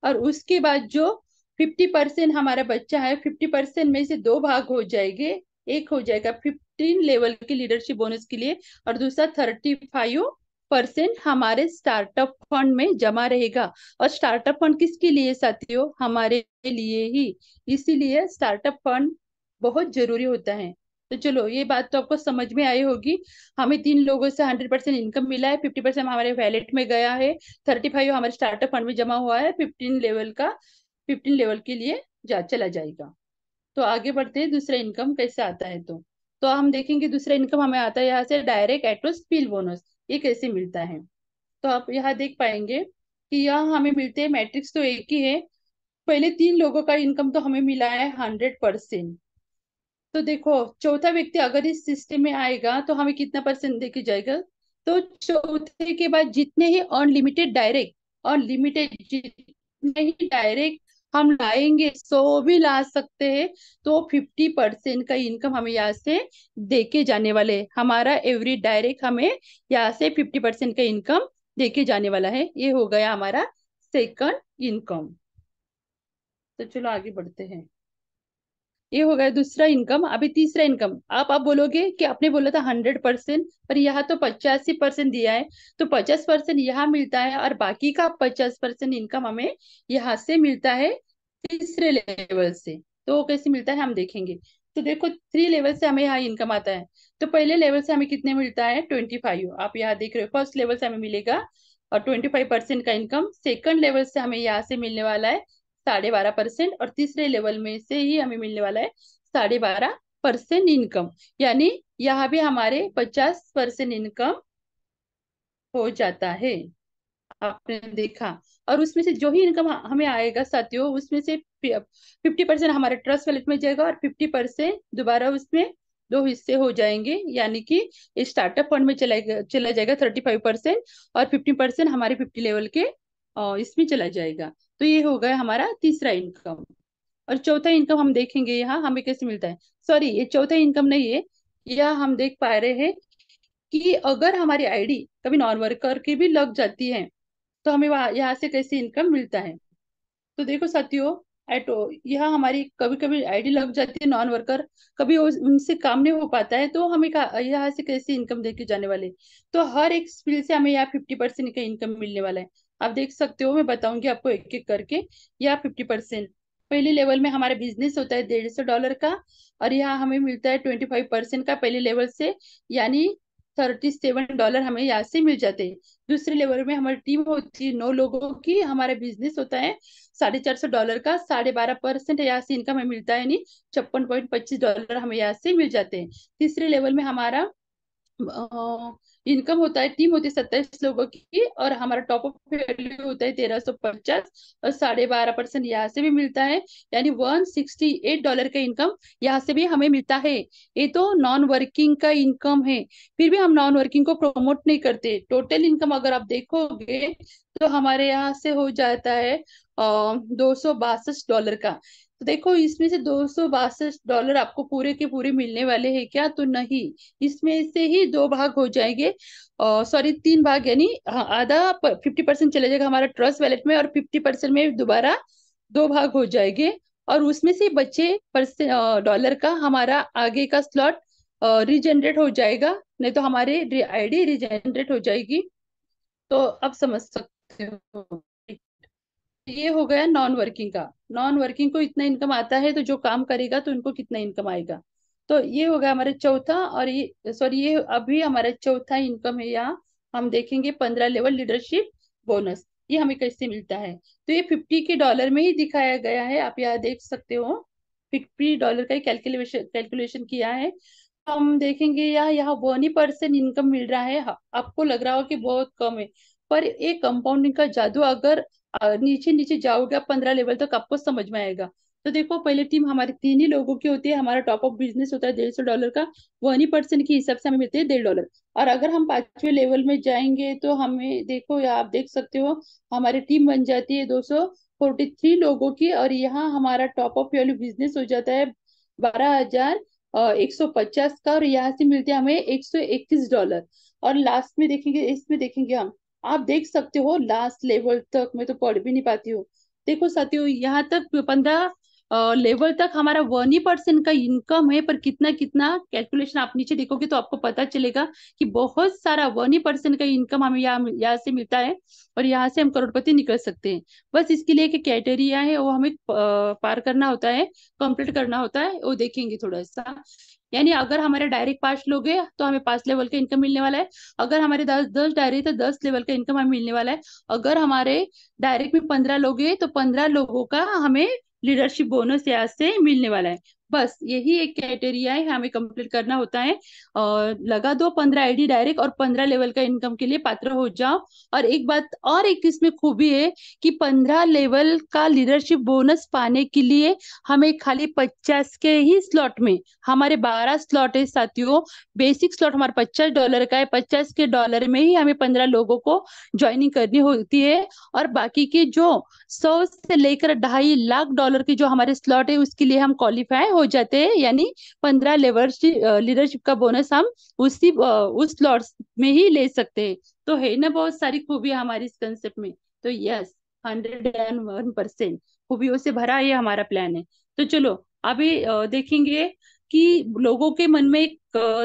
और उसके बाद जो 50% हमारा बच्चा है, 50% में से 2 भाग हो जाएंगे। एक हो जाएगा 15 लेवल की लीडरशिप बोनस के लिए, और दूसरा 35% हमारे स्टार्टअप फंड में जमा रहेगा। और स्टार्टअप फंड किसके लिए साथियों? हमारे लिए ही। इसीलिए स्टार्टअप फंड बहुत जरूरी होता है। तो चलो ये बात तो आपको समझ में आई होगी। हमें 3 लोगों से 100% इनकम मिला है, 50% हमारे वैलेट में गया है, 35 हमारे स्टार्टअप फंड में जमा हुआ है, 15 लेवल के लिए चला जाएगा। तो आगे बढ़ते हैं, दूसरा इनकम कैसे आता है। तो हम देखेंगे दूसरा इनकम हमें आता है यहाँ से डायरेक्ट एटोस्पील बोनस। ये कैसे मिलता है? तो आप यहाँ देख पाएंगे कि यहाँ हमें मिलते हैं, मैट्रिक्स तो एक ही है। पहले 3 लोगों का इनकम तो हमें मिला है 100%। तो देखो, चौथा व्यक्ति अगर इस सिस्टम में आएगा तो हमें कितना परसेंट देके जाएगा? तो चौथे के बाद जितने ही अनलिमिटेड जितने ही डायरेक्ट हम लाएंगे, 100 भी ला सकते हैं। तो 50% का इनकम हमें यहाँ से देके जाने वाले हैं। हमारा एवरी डायरेक्ट हमें यहाँ से 50% का इनकम देके जाने वाला है। ये हो गया हमारा सेकंड इनकम। तो चलो आगे बढ़ते हैं। ये हो गया दूसरा इनकम। अभी तीसरा इनकम, आप बोलोगे कि आपने बोला था 100%, पर यहाँ तो 85% दिया है, तो 50% यहाँ मिलता है और बाकी का 50% इनकम हमें यहाँ से मिलता है तीसरे लेवल से। तो वो कैसे मिलता है हम देखेंगे। तो देखो 3 लेवल से हमें यहाँ इनकम आता है। तो पहले लेवल से हमें कितने मिलता है 25, आप यहाँ देख रहे हो फर्स्ट लेवल से हमें मिलेगा और 25% का इनकम। सेकंड लेवल से हमें यहाँ से मिलने वाला है 12.5%, और तीसरे लेवल में से ही हमें मिलने वाला है 12.5% इनकम। यानी यहाँ भी हमारे 50% इनकम हो जाता है, आपने देखा। और उसमें से जो ही इनकम हमें आएगा साथियों, उसमें से 50% हमारे ट्रस्ट वॉलेट में जाएगा और 50% दोबारा उसमें दो हिस्से हो जाएंगे, यानी कि स्टार्टअप फंड में चला जाएगा 35%, और 50% हमारे 50 लेवल के इसमें चला जाएगा। तो ये हो गया हमारा तीसरा इनकम। और चौथा इनकम हम देखेंगे यहाँ हमें कैसे मिलता है। सॉरी, ये चौथा इनकम नहीं है। यह हम देख पा रहे हैं कि अगर हमारी आईडी कभी नॉन वर्कर की भी लग जाती है, तो हमें वहां यहाँ से कैसे इनकम मिलता है। तो देखो साथियों, एटो यहाँ हमारी कभी कभी आईडी लग जाती है नॉन वर्कर, कभी उनसे काम नहीं हो पाता है, तो हमें यहाँ से कैसे इनकम देके जाने वाले। तो हर एक स्किल से हमें यहाँ 50% का इनकम मिलने वाला है। आप देख सकते हो, मैं बताऊंगी आपको एक एक करके। यहाँ 50%, पहले लेवल में हमारा बिजनेस होता है $150 का, और यहाँ हमें मिलता है 25% का पहले लेवल से, यानी $37 हमें यहाँ से मिल जाते हैं। दूसरे लेवल में हमारी टीम होती है 9 लोगों की, हमारा बिजनेस होता है $450 का, 12.5% यहाँ से इनकम हमें मिलता है, यानी $56.25 हमें यहाँ से मिल जाते हैं। तीसरे लेवल में हमारा इनकम होता है, टीम होती है 27 लोगों की, और हमारा टॉप अप वैल्यू होता है 1350, और 12.5% यहाँ से भी मिलता है, यानी $168 का इनकम यहाँ से भी हमें मिलता है। ये तो नॉन वर्किंग का इनकम है। फिर भी हम नॉन वर्किंग को प्रमोट नहीं करते। टोटल इनकम अगर आप देखोगे तो हमारे यहाँ से हो जाता है $262 का। तो देखो इसमें से $262 आपको पूरे के पूरे मिलने वाले हैं क्या, तो नहीं, इसमें से ही दो भाग हो जाएंगे, सॉरी 3 भाग, यानी हाँ, आधा 50% चले जाएगा हमारा ट्रस्ट वैलेट में, और 50% में दोबारा दो भाग हो जाएंगे। और उसमें से बचे डॉलर का हमारा आगे का स्लॉट रिजेनरेट हो जाएगा, नहीं तो हमारे आईडी रिजेनरेट हो जाएगी। तो अब समझ सकते हो। ये हो गया नॉन वर्किंग का। नॉन वर्किंग को इतना इनकम आता है, तो जो काम करेगा तो उनको कितना इनकम आएगा। तो ये हो गया हमारा चौथा, और ये सॉरी ये अभी हमारा चौथा इनकम है। यहाँ हम देखेंगे 15 लेवल लीडरशिप बोनस, ये हमें कैसे मिलता है। तो ये 50 के डॉलर में ही दिखाया गया है, आप यहाँ देख सकते हो। $50 का ही कैलकुलेशन कैलकुलेशन किया है। तो हम देखेंगे यहाँ 1% इनकम मिल रहा है। आपको लग रहा हो कि बहुत कम है, पर ये कंपाउंडिंग का जादू, अगर नीचे नीचे जाओगे आप 15 लेवल तक, आपको समझ में आएगा। तो देखो पहले टीम हमारी 3 ही लोगों की होती है, हमारा टॉप अप बिजनेस होता है $150 का, 1% के हिसाब से हमें मिलते हैं $1.5। और अगर हम 5वें लेवल में जाएंगे तो हमें देखो, या आप देख सकते हो, हमारी टीम बन जाती है 243 लोगों की, और यहाँ हमारा टॉप अप वैल्यू बिजनेस हो जाता है 12,150 का, और यहाँ से मिलते हैं हमें $121। और लास्ट में देखेंगे, इसमें देखेंगे हम, आप देख सकते हो लास्ट लेवल तक, मैं तो पढ़ भी नहीं पाती हूँ। देखो साथियों, यहाँ तक 15 लेवल तक हमारा 1% का इनकम है, पर कितना कितना कैलकुलेशन आप नीचे देखोगे तो आपको पता चलेगा कि बहुत सारा 1% का इनकम हमें यहाँ से मिलता है, और यहाँ से हम करोड़पति निकल सकते हैं। बस इसके लिए एक क्राइटेरिया है, वो हमें पार करना होता है, कंप्लीट करना होता है, वो देखेंगे थोड़ा सा। यानी अगर हमारे डायरेक्ट 5 लोग हैं तो हमें 5 लेवल का इनकम मिलने वाला है। अगर हमारे 10 डायरेक्ट, तो 10 लेवल का इनकम हमें मिलने वाला है। अगर हमारे डायरेक्ट में 15 लोग हैं तो 15 लोगों का हमें लीडरशिप बोनस यहाँ से मिलने वाला है। बस यही एक क्राइटेरिया है, हमें कंप्लीट करना होता है। और लगा दो 15 आईडी डायरेक्ट, और 15 लेवल का इनकम के लिए पात्र हो जाओ। और एक बात और, एक इसमें खूबी है कि 15 लेवल का लीडरशिप बोनस पाने के लिए हमें खाली 50 के ही स्लॉट में, हमारे 12 स्लॉट है साथियों, बेसिक स्लॉट हमारा $50 का है, 50 के डॉलर में ही हमें 15 लोगों को ज्वाइनिंग करनी होती है। और बाकी के जो 100 से लेकर $2.5 लाख के जो हमारे स्लॉट है, उसके लिए हम क्वालिफाई हो जाते हैं, यानी 15 लेवल लीडरशिप का बोनस हम उस स्लॉट में ही ले सकते हैं। तो है ना बहुत सारी खूबियां हमारी इस कंसेप्ट में। तो यस, 101% खूबियों से भरा ये हमारा प्लान है। तो चलो अभी देखेंगे कि लोगों के मन में एक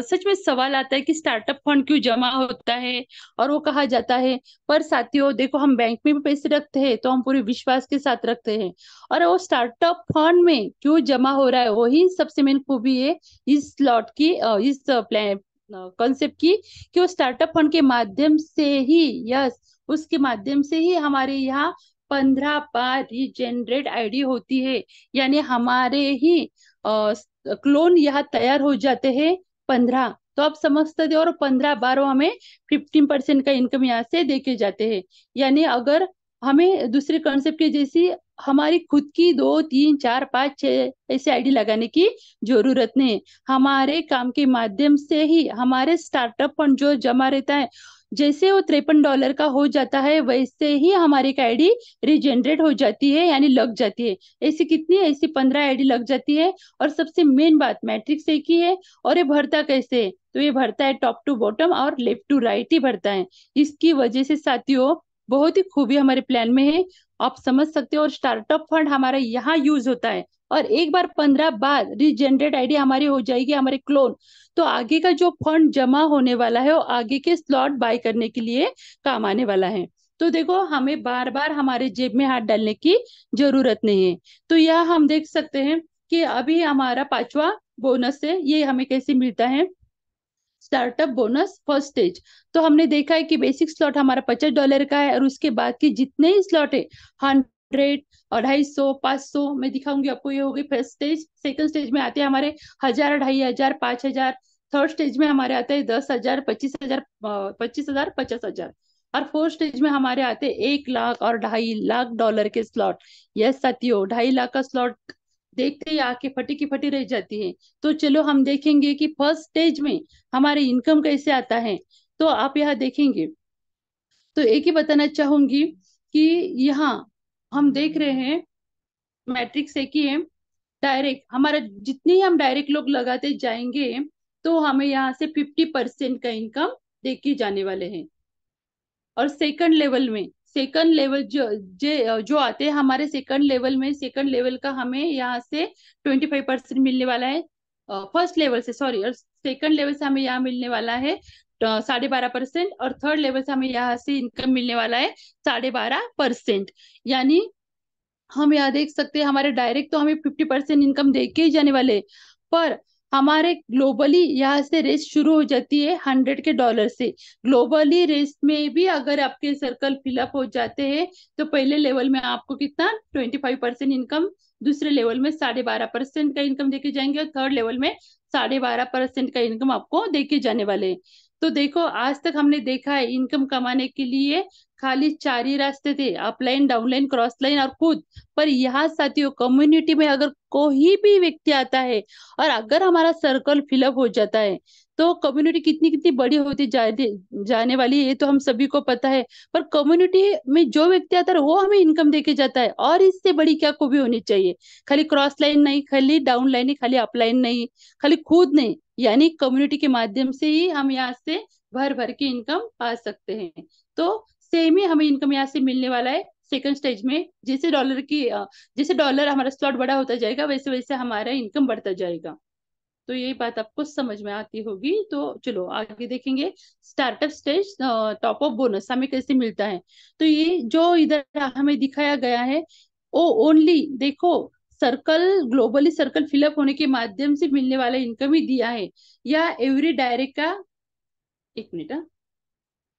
सच में सवाल आता है कि स्टार्टअप फंड क्यों जमा होता है और वो कहा जाता है। पर साथियों देखो, हम बैंक में भी पैसे रखते हैं तो हम पूरे विश्वास के साथ रखते हैं, और वो स्टार्टअप फंड में क्यों जमा हो रहा है वही सबसे मेन खूबी है इस स्लॉट की, इस प्लान कॉन्सेप्ट की, कि वो स्टार्टअप फंड के माध्यम से ही, यस, उसके माध्यम से ही हमारे यहाँ 15 बार रीजेनरेट आईडी होती है। यानी हमारे ही क्लोन यहाँ तैयार हो जाते हैं 15। तो आप समझ सकते हो, और 15 बार वो हमें 15% का इनकम यहाँ से देके जाते हैं। यानी अगर हमें दूसरे कॉन्सेप्ट के जैसी हमारी खुद की 2 3 4 5 6 ऐसे आईडी लगाने की जरूरत नहीं है। हमारे काम के माध्यम से ही हमारे स्टार्टअप फंड जो जमा रहता है, जैसे वो $53 का हो जाता है वैसे ही हमारी आईडी रिजेनरेट हो जाती है, यानी लग जाती है। ऐसी कितनी, ऐसी 15 आईडी लग जाती है। और सबसे मेन बात, मैट्रिक्स एक ही है, और ये भरता कैसे है, तो ये भरता है टॉप टू बॉटम और लेफ्ट टू राइट ही भरता है। इसकी वजह से साथियों बहुत ही खूबी हमारे प्लान में है, आप समझ सकते हो। और स्टार्टअप फंड हमारा यहाँ यूज होता है, और एक बार 15 बार रीजनरेट आईडी हमारी हो जाएगी, हमारे क्लोन, तो आगे का जो फंड जमा होने वाला है वो आगे के स्लॉट बाय करने के लिए काम आने वाला है। तो देखो, हमें बार बार हमारे जेब में हाथ डालने की जरूरत नहीं है। तो यह हम देख सकते हैं कि अभी हमारा 5वां बोनस है, ये हमें कैसे मिलता है, स्टार्टअप बोनस फर्स्ट स्टेज। तो हमने देखा है कि बेसिक स्लॉट हमारा $50 का है, और उसके बाद के जितने ही स्लॉट है 100, 250, 500, मैं दिखाऊंगी आपको। ये हो गई फर्स्ट स्टेज। सेकंड स्टेज में आते हैं हमारे 1000, 2500, 5000। थर्ड स्टेज में हमारे आते हैं 10,000, 25,000, 25,000, 50,000। और फोर्थ स्टेज में हमारे आते हैं 1 लाख और $2.5 लाख के स्लॉट। यस साथियों, 2.5 लाख का स्लॉट देखते ही आंखें फटी की फटी रह जाती है। तो चलो हम देखेंगे कि फर्स्ट स्टेज में हमारे इनकम कैसे आता है। तो आप यहाँ देखेंगे तो एक ही बताना चाहूंगी कि यहाँ हम देख रहे हैं मैट्रिक्स एक ही है। डायरेक्ट हमारा जितने ही हम डायरेक्ट लोग लगाते जाएंगे तो हमें यहाँ से 50% का इनकम देके जाने वाले हैं। और सेकंड लेवल में, सेकंड लेवल जो आते हैं हमारे सेकंड लेवल में, सेकंड लेवल का हमें यहाँ से 25% मिलने वाला है। फर्स्ट लेवल से, सॉरी, और सेकंड लेवल से हमें यहाँ मिलने वाला है 12.5%, और थर्ड लेवल से हमें यहाँ से इनकम मिलने वाला है 12.5%। यानी हम यहाँ देख सकते हैं हमारे डायरेक्ट तो हमें 50% इनकम दे के ही जाने वाले, पर हमारे ग्लोबली यहाँ से रेस शुरू हो जाती है $100 से। ग्लोबली रेस में भी अगर आपके सर्कल फिलअप हो जाते हैं तो पहले लेवल में आपको कितना 25% इनकम, दूसरे लेवल में 12.5% का इनकम देके जाएंगे, और थर्ड लेवल में 12.5% का इनकम आपको देके जाने वाले हैं। तो देखो, आज तक हमने देखा है इनकम कमाने के लिए खाली 4 ही रास्ते थे, अपलाइन, डाउनलाइन, क्रॉस लाइन और खुद। पर यहाँ साथियों कम्युनिटी में अगर कोई भी व्यक्ति आता है और अगर हमारा सर्कल फिलअप हो जाता है तो कम्युनिटी कितनी कितनी बड़ी होती जाने वाली है, ये तो हम सभी को पता है। पर कम्युनिटी में जो व्यक्ति आता है वो हमें इनकम देके जाता है, और इससे बड़ी क्या खूबी होनी चाहिए। खाली क्रॉस लाइन नहीं, खाली डाउन लाइन नहीं, खाली अपलाइन नहीं, खाली खुद नहीं, यानी कम्युनिटी के माध्यम से ही हम यहाँ से भर भर के इनकम पा सकते हैं। तो सेम ही हमें इनकम यहाँ से मिलने वाला है सेकंड स्टेज में। जैसे डॉलर हमारा स्लॉट बड़ा होता जाएगा वैसे वैसे हमारा इनकम बढ़ता जाएगा। तो यही बात आपको समझ में आती होगी। तो चलो आगे देखेंगे startup stage top up bonus हमें कैसे मिलता है। तो ये जो इधर हमें दिखाया गया है वो ओनली देखो सर्कल, ग्लोबली सर्कल फिलअप होने के माध्यम से मिलने वाला इनकम ही दिया है, या एवरी डायरेक्ट का, एक मिनट,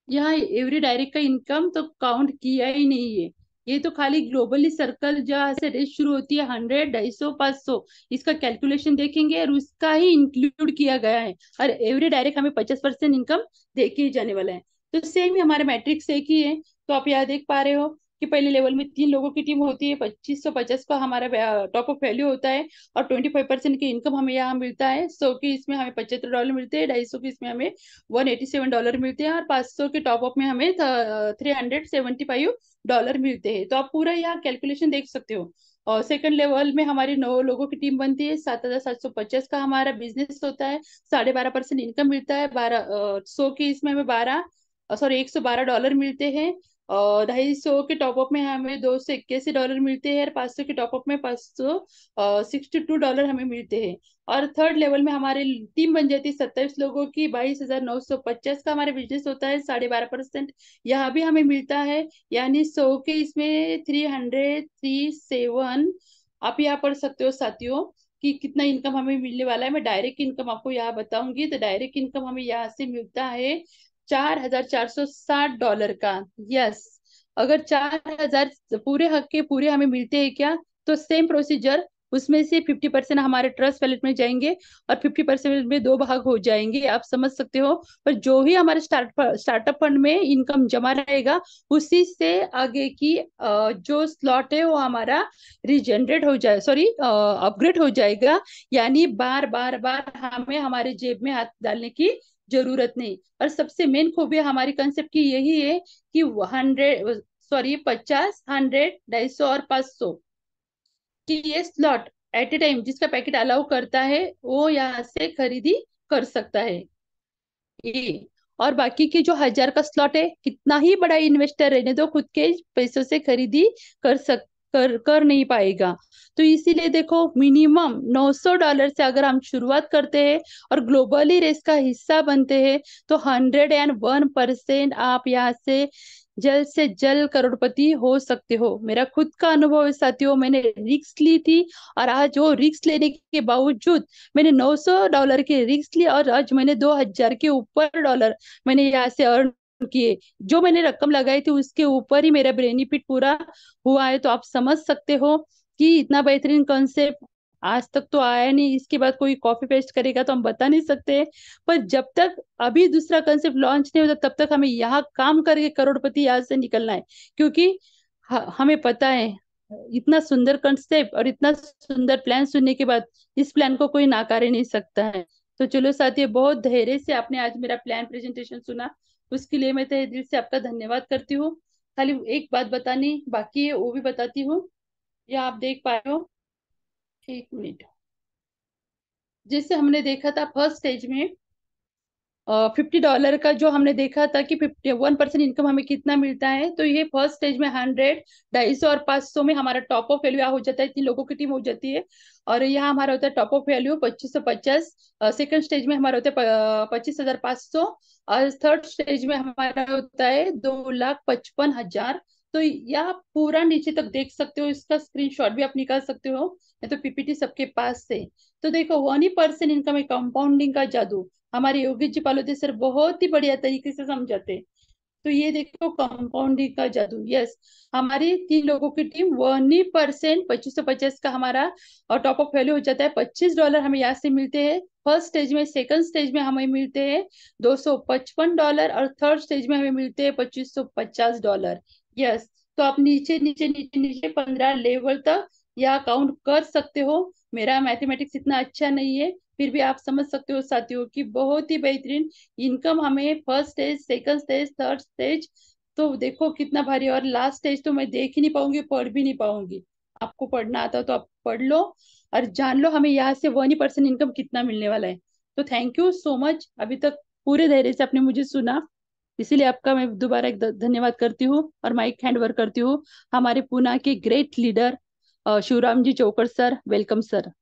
यहाँ एवरी डायरेक्ट का इनकम तो काउंट किया ही नहीं है। ये तो खाली ग्लोबली सर्कल जहाँ से रेस शुरू होती है 100, 250, 500, इसका कैलकुलेशन देखेंगे और उसका ही इंक्लूड किया गया है। और एवरी डायरेक्ट हमें 50% इनकम दे के ही जाने वाला है। तो सेम ही हमारे मैट्रिक्स एक ही है। तो आप यहाँ देख पा रहे हो कि पहले लेवल में 3 लोगों की टीम होती है, 2550 का हमारा टॉप अप वैल्यू होता है, और 25% की इनकम हमें यहाँ मिलता है। 100 की इसमें हमें $75 मिलते हैं, 250 की इसमें हमें $187 मिलते हैं, और 500 के टॉपअप में हमें $375 मिलते हैं। तो आप पूरा यहाँ कैलकुलेशन देख सकते हो। और सेकंड लेवल में हमारी 9 लोगों की टीम बनती है, 7,750 का हमारा बिजनेस होता है, 12.5% इनकम मिलता है, 100 की इसमें हमें 112 $112 मिलते हैं। $250 के टॉपअप में हमें $281 मिलते हैं, और 500 के टॉपअप में $562 हमें मिलते हैं। और थर्ड लेवल में हमारी टीम बन जाती है 27 लोगों की, 22,950 का हमारा बिजनेस होता है, 12.5% यहाँ भी हमें मिलता है। यानी 100 के इसमें 337 आप यहाँ पढ़ सकते हो साथियों कि कितना इनकम हमें मिलने वाला है। मैं डायरेक्ट इनकम आपको यहाँ बताऊंगी। तो डायरेक्ट इनकम हमें यहाँ से मिलता है $4,460 का। यस, अगर 4,000 पूरे हक के पूरे हमें मिलते हैं क्या, तो सेम प्रोसीजर, उसमें से 50% हमारे ट्रस्ट वैलेट में जाएंगे और 50% में दो भाग हो जाएंगे, आप समझ सकते हो। पर जो ही हमारे स्टार्टअप फंड में इनकम जमा रहेगा, उसी से आगे की जो स्लॉट है वो हमारा रिजनरेट हो जाए, सॉरी अपग्रेड हो जाएगा। यानी बार बार बार हमें हमारे जेब में हाथ डालने की जरूरत नहीं। और सबसे मेन खूबी हमारी कंसेप्ट की यही है कि 50, 100, 250 और 500 कि ये स्लॉट एट ए टाइम जिसका पैकेट अलाउ करता है वो यहाँ से खरीदी कर सकता है। ये और बाकी के जो 1,000 का स्लॉट है, कितना ही बड़ा इन्वेस्टर रहने दो, खुद के पैसों से खरीदी कर नहीं पाएगा। तो इसीलिए देखो, मिनिमम $900 से अगर हम शुरुआत करते हैं और ग्लोबली रेस का हिस्सा बनते हैं, तो 101% आप यहाँ से जल्द करोड़पति हो सकते हो। मेरा खुद का अनुभव है साथियों, मैंने रिस्क ली थी, और आज वो रिस्क लेने के बावजूद मैंने $900 के रिस्क लिए, और आज मैंने 2,000 के ऊपर डॉलर मैंने यहाँ से अर्न किए। जो मैंने रकम लगाई थी उसके ऊपर ही मेरा बेनिफिट पूरा हुआ है। तो आप समझ सकते हो कि इतना बेहतरीन कॉन्सेप्ट आज तक तो आया नहीं। इसके बाद कोई कॉपी पेस्ट करेगा तो हम बता नहीं सकते। पर जब तक अभी दूसरा कंसेप्ट लॉन्च नहीं होता, तब तक हमें यहाँ काम करके करोड़पति यहाँ से निकलना है। क्योंकि हमें पता है, इतना सुंदर कंसेप्ट और इतना सुंदर प्लान सुनने के बाद इस प्लान को कोई नकार ही नहीं सकता है। तो चलो साथियों, बहुत धैर्य से आपने आज मेरा प्लान प्रेजेंटेशन सुना, उसके लिए मैं तहे दिल से आपका धन्यवाद करती हूँ। खाली एक बात बतानी बाकी है, वो भी बताती हूँ। या आप देख पाए हो, एक मिनट। जैसे हमने देखा था फर्स्ट स्टेज में $50 का, जो हमने देखा था कि 51% इनकम हमें कितना मिलता है, तो ये फर्स्ट स्टेज में 100, 250 और 500 में हमारा टॉप ऑफ वैल्यू हो जाता है, इतनी लोगों की टीम हो जाती है। और यहाँ हमारा होता है top of value 2550। Second stage में हमारा होता है 25,500। और थर्ड स्टेज में हमारा होता है 2,55,000। तो यह आप पूरा नीचे तक देख सकते हो, इसका स्क्रीनशॉट भी आप निकाल सकते हो, या तो पीपीटी सबके पास से। तो देखो, 1% इनकम है, कंपाउंडिंग का जादू हमारे योगी जी पालोते सर बहुत ही बढ़िया तरीके से समझाते। तो ये देखो, कंपाउंडिंग का जादू। यस, हमारी 3 लोगों की टीम 1% 2550 का हमारा और टॉप अप वैल्यू हो जाता है। $25 हमें यहाँ से मिलते हैं फर्स्ट स्टेज में। सेकंड स्टेज में हमें मिलते हैं $255, और थर्ड स्टेज में हमें मिलते हैं $2550। यस, तो आप नीचे नीचे नीचे नीचे 15 लेवल तक या काउंट कर सकते हो। मेरा मैथमेटिक्स इतना अच्छा नहीं है, फिर भी आप समझ सकते हो साथियों की बहुत ही बेहतरीन इनकम हमें first stage, second stage, third stage. तो देखो कितना भारी। और लास्ट स्टेज तो मैं देख ही नहीं पाऊंगी, पढ़ भी नहीं पाऊंगी। आपको पढ़ना आता हो तो आप पढ़ लो और जान लो हमें यहाँ से 1% इनकम कितना मिलने वाला है। तो थैंक यू सो मच, अभी तक पूरे धैर्य से आपने मुझे सुना, इसीलिए आपका मैं दोबारा एक धन्यवाद करती हूँ और माइक हैंड ओवर करती हूँ हमारे पुणे के great leader Shivram ji Chaukar sir. Welcome sir.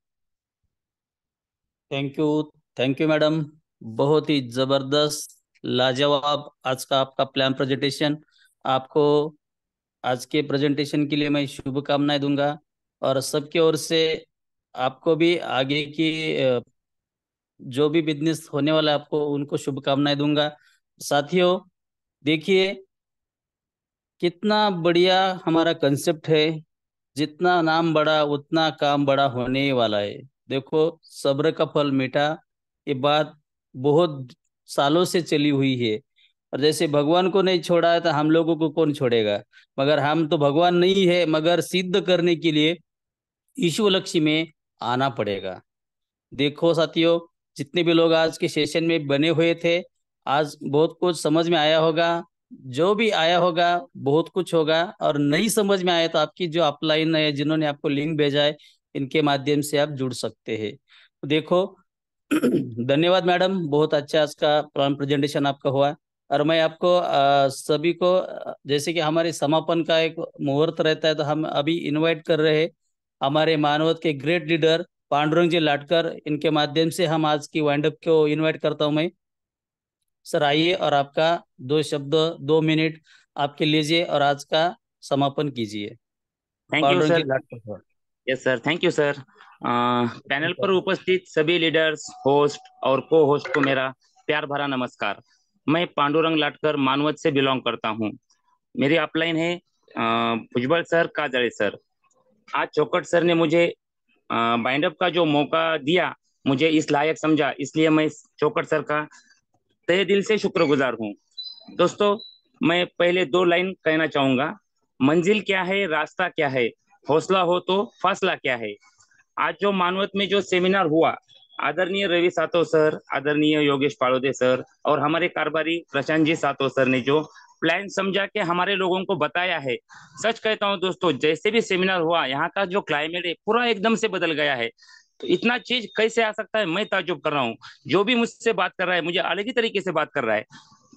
Thank you. Thank you madam. बहुत ही जबरदस्त, लाजवाब आज का आपका प्लान प्रेजेंटेशन। आपको आज के प्रेजेंटेशन के लिए मैं शुभकामनाएं दूंगा, और सबकी ओर से आपको भी आगे की जो भी बिजनेस होने वाला है आपको उनको शुभकामनाएं दूंगा। साथियों, देखिए कितना बढ़िया हमारा कंसेप्ट है। जितना नाम बड़ा उतना काम बड़ा होने वाला है। देखो, सब्र का फल मीठा, ये बात बहुत सालों से चली हुई है। और जैसे भगवान को नहीं छोड़ा है तो हम लोगों को कौन छोड़ेगा। मगर हम तो भगवान नहीं है, मगर सिद्ध करने के लिए ईश्व लक्ष्य में आना पड़ेगा। देखो साथियों, जितने भी लोग आज के सेशन में बने हुए थे, आज बहुत कुछ समझ में आया होगा। जो भी आया होगा बहुत कुछ होगा, और नहीं समझ में आया तो आपकी जो अपलाइन है, जिन्होंने आपको लिंक भेजा है, इनके माध्यम से आप जुड़ सकते हैं। देखो धन्यवाद मैडम, बहुत अच्छा आज का प्रेजेंटेशन आपका हुआ। और मैं आपको सभी को जैसे कि हमारे समापन का एक मुहूर्त रहता है, तो हम अभी इनवाइट कर रहे हैं हमारे मानवत के ग्रेट लीडर पांडुरंग जी लाटकर। इनके माध्यम से हम आज की वाइंड अप को इनवाइट करता हूं मैं। सर आइए और आपका 2 शब्द, 2 मिनट आपके लीजिए और आज का समापन कीजिए। Thank you Pandurang ji sir. Latkar sir. Yes sir, thank you sir. Panel पर उपस्थित सभी लीडर्स, होस्ट और को होस्ट को मेरा प्यार भरा नमस्कार। मैं पांडुरंग लाटकर मानवत से बिलोंग करता हूँ। मेरी अपलाइन है भुजबल सर, काजळे सर। आज चौकट सर ने मुझे बाइंड अप का जो मौका दिया, मुझे इस लायक समझा, इसलिए मैं चौकट सर का तहे दिल से शुक्रगुजार हूँ। दोस्तों, मैं पहले 2 लाइन कहना चाहूंगा। मंजिल क्या है, रास्ता क्या है, हौसला हो तो फासला क्या है। आज जो मानवत में जो सेमिनार हुआ, आदरणीय रवि सातव सर, आदरणीय योगेश पाड़ोदे सर और हमारे कारभारी प्रशांत जी सातव सर ने जो प्लान समझा के हमारे लोगों को बताया है, सच कहता हूं दोस्तों, जैसे भी सेमिनार हुआ, यहाँ का जो क्लाइमेट है पूरा एकदम से बदल गया है। तो इतना चीज कैसे आ सकता है, मैं ताज्जुब कर रहा हूँ। जो भी मुझसे बात कर रहा है, मुझे अलग ही तरीके से बात कर रहा है।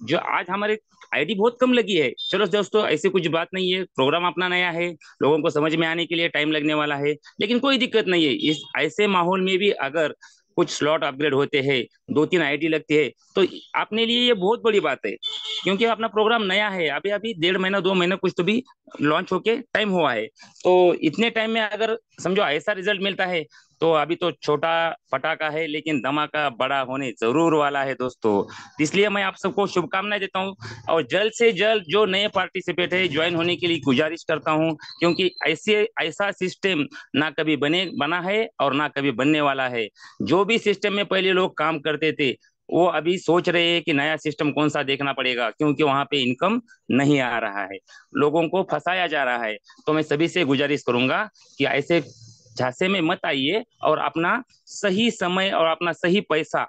जो आज हमारे आईडी बहुत कम लगी है, चलो दोस्तों ऐसी कुछ बात नहीं है, प्रोग्राम अपना नया है, लोगों को समझ में आने के लिए टाइम लगने वाला है, लेकिन कोई दिक्कत नहीं है। इस ऐसे माहौल में भी अगर कुछ स्लॉट अपग्रेड होते हैं, 2-3 आईडी लगती है, तो अपने लिए ये बहुत बड़ी बात है, क्योंकि अपना प्रोग्राम नया है, अभी अभी 1.5 महीना 2 महीना कुछ तो भी लॉन्च होके टाइम हुआ है। तो इतने टाइम में अगर समझो ऐसा रिजल्ट मिलता है, तो अभी तो छोटा पटाखा है, लेकिन धमाका बड़ा होने जरूर वाला है दोस्तों। इसलिए मैं आप सबको शुभकामनाएं देता हूँ, और जल्द से जल्द जो नए पार्टिसिपेट है ज्वाइन होने के लिए गुजारिश करता हूँ, क्योंकि ऐसे ऐसा सिस्टम ना कभी बना है और ना कभी बनने वाला है। जो भी सिस्टम में पहले लोग काम करते थे, वो अभी सोच रहे हैं कि नया सिस्टम कौन सा देखना पड़ेगा, क्योंकि वहां पे इनकम नहीं आ रहा है, लोगों को फंसाया जा रहा है। तो मैं सभी से गुजारिश करूंगा कि ऐसे झांसे में मत आइए, और अपना सही समय और अपना सही पैसा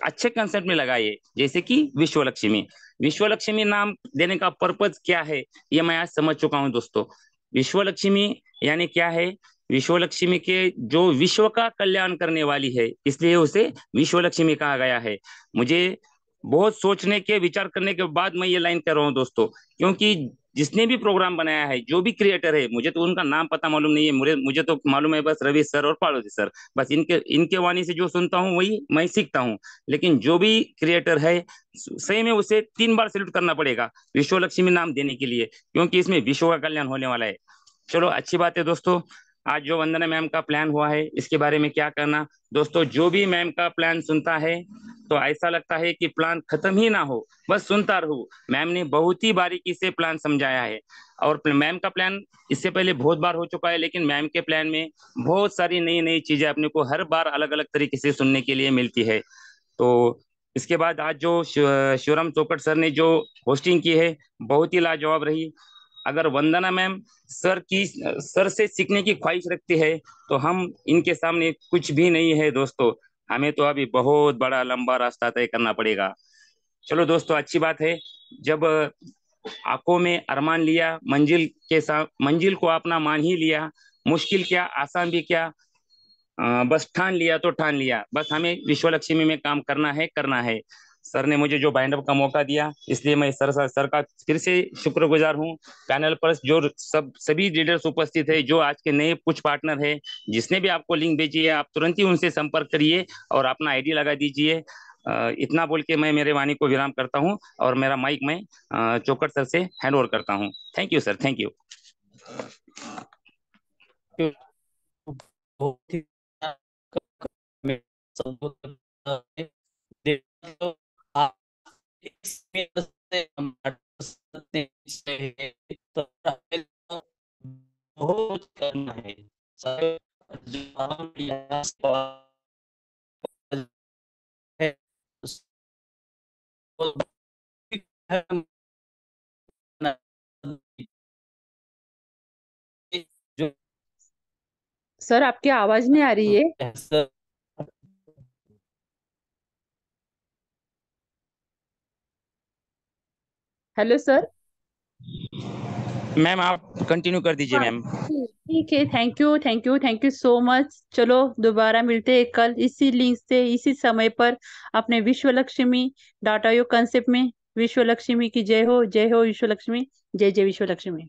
अच्छे कंसेप्ट में लगाइए। जैसे कि विश्व लक्ष्मी, विश्व लक्ष्मी नाम देने का पर्पज क्या है, ये मैं आज समझ चुका हूं दोस्तों। विश्व लक्ष्मी यानी क्या है, विश्व लक्ष्मी के जो विश्व का कल्याण करने वाली है, इसलिए उसे विश्व लक्ष्मी कहा गया है। मुझे बहुत सोचने के विचार करने के बाद मैं ये लाइन कर रहा हूँ दोस्तों, क्योंकि जिसने भी प्रोग्राम बनाया है, जो भी क्रिएटर है, मुझे तो उनका नाम पता मालूम नहीं है, मुझे तो मालूम है बस रवि सर और पाड़ोदी सर। बस इनके इनके वाणी से जो सुनता हूँ वही मैं सीखता हूँ। लेकिन जो भी क्रिएटर है, सही में उसे 3 बार सैल्यूट करना पड़ेगा विश्व लक्ष्मी नाम देने के लिए, क्योंकि इसमें विश्व का कल्याण होने वाला है। चलो अच्छी बात है दोस्तों। आज जो वंदना मैम का प्लान हुआ है, इसके बारे में क्या करना दोस्तों, जो भी मैम का प्लान सुनता है तो ऐसा लगता है कि प्लान खत्म ही ना हो, बस सुनता रहूं। मैम ने बहुत ही बारीकी से प्लान समझाया है, और मैम का प्लान इससे पहले बहुत बार हो चुका है, लेकिन मैम के प्लान में बहुत सारी नई नई चीजें अपने को हर बार अलग अलग तरीके से सुनने के लिए मिलती है। तो इसके बाद आज जो शिवराम चौकट सर ने जो होस्टिंग की है, बहुत ही लाजवाब रही। अगर वंदना मैम सर से सीखने की ख्वाहिश रखती है, तो हम इनके सामने कुछ भी नहीं है दोस्तों। हमें तो अभी बहुत बड़ा लंबा रास्ता तय करना पड़ेगा। चलो दोस्तों, अच्छी बात है। जब आंखों में अरमान लिया, मंजिल को अपना मान ही लिया, मुश्किल क्या आसान भी क्या, बस ठान लिया तो ठान लिया। बस हमें विश्व लक्ष्मी में काम करना है। सर ने मुझे जो बाइंड अप का मौका दिया, इसलिए मैं सर का फिर से शुक्रगुजार हूँ। पैनल पर जो सभी लीडर्स उपस्थित है, जो आज के नए कुछ पार्टनर है, जिसने भी आपको लिंक भेजी है, आप तुरंत ही उनसे संपर्क करिए और अपना आईडी लगा दीजिए। इतना बोल के मैं मेरे वाणी को विराम करता हूँ, और मेरा माइक मैं चौकट सर से हैंड ओवर करता हूँ। Thank you sir, thank you. बहुत ही संबोधन है। देखो, आप इसमें से हम सकते हैं, तो हमें तो बहुत करना है। सर, जो हम यहाँ है, उसको हम जो सर आपकी आवाज नहीं आ रही है। ऐसा हेलो सर। मैम आप कंटिन्यू कर दीजिए हाँ, मैम। ठीक है। Thank you, thank you, thank you so much. चलो दोबारा मिलते हैं कल इसी लिंक से, इसी समय पर, अपने विश्व लक्ष्मी डाटा योग कंसेप्ट में। विश्व लक्ष्मी की जय हो विश्व लक्ष्मी, जय जय विश्व लक्ष्मी।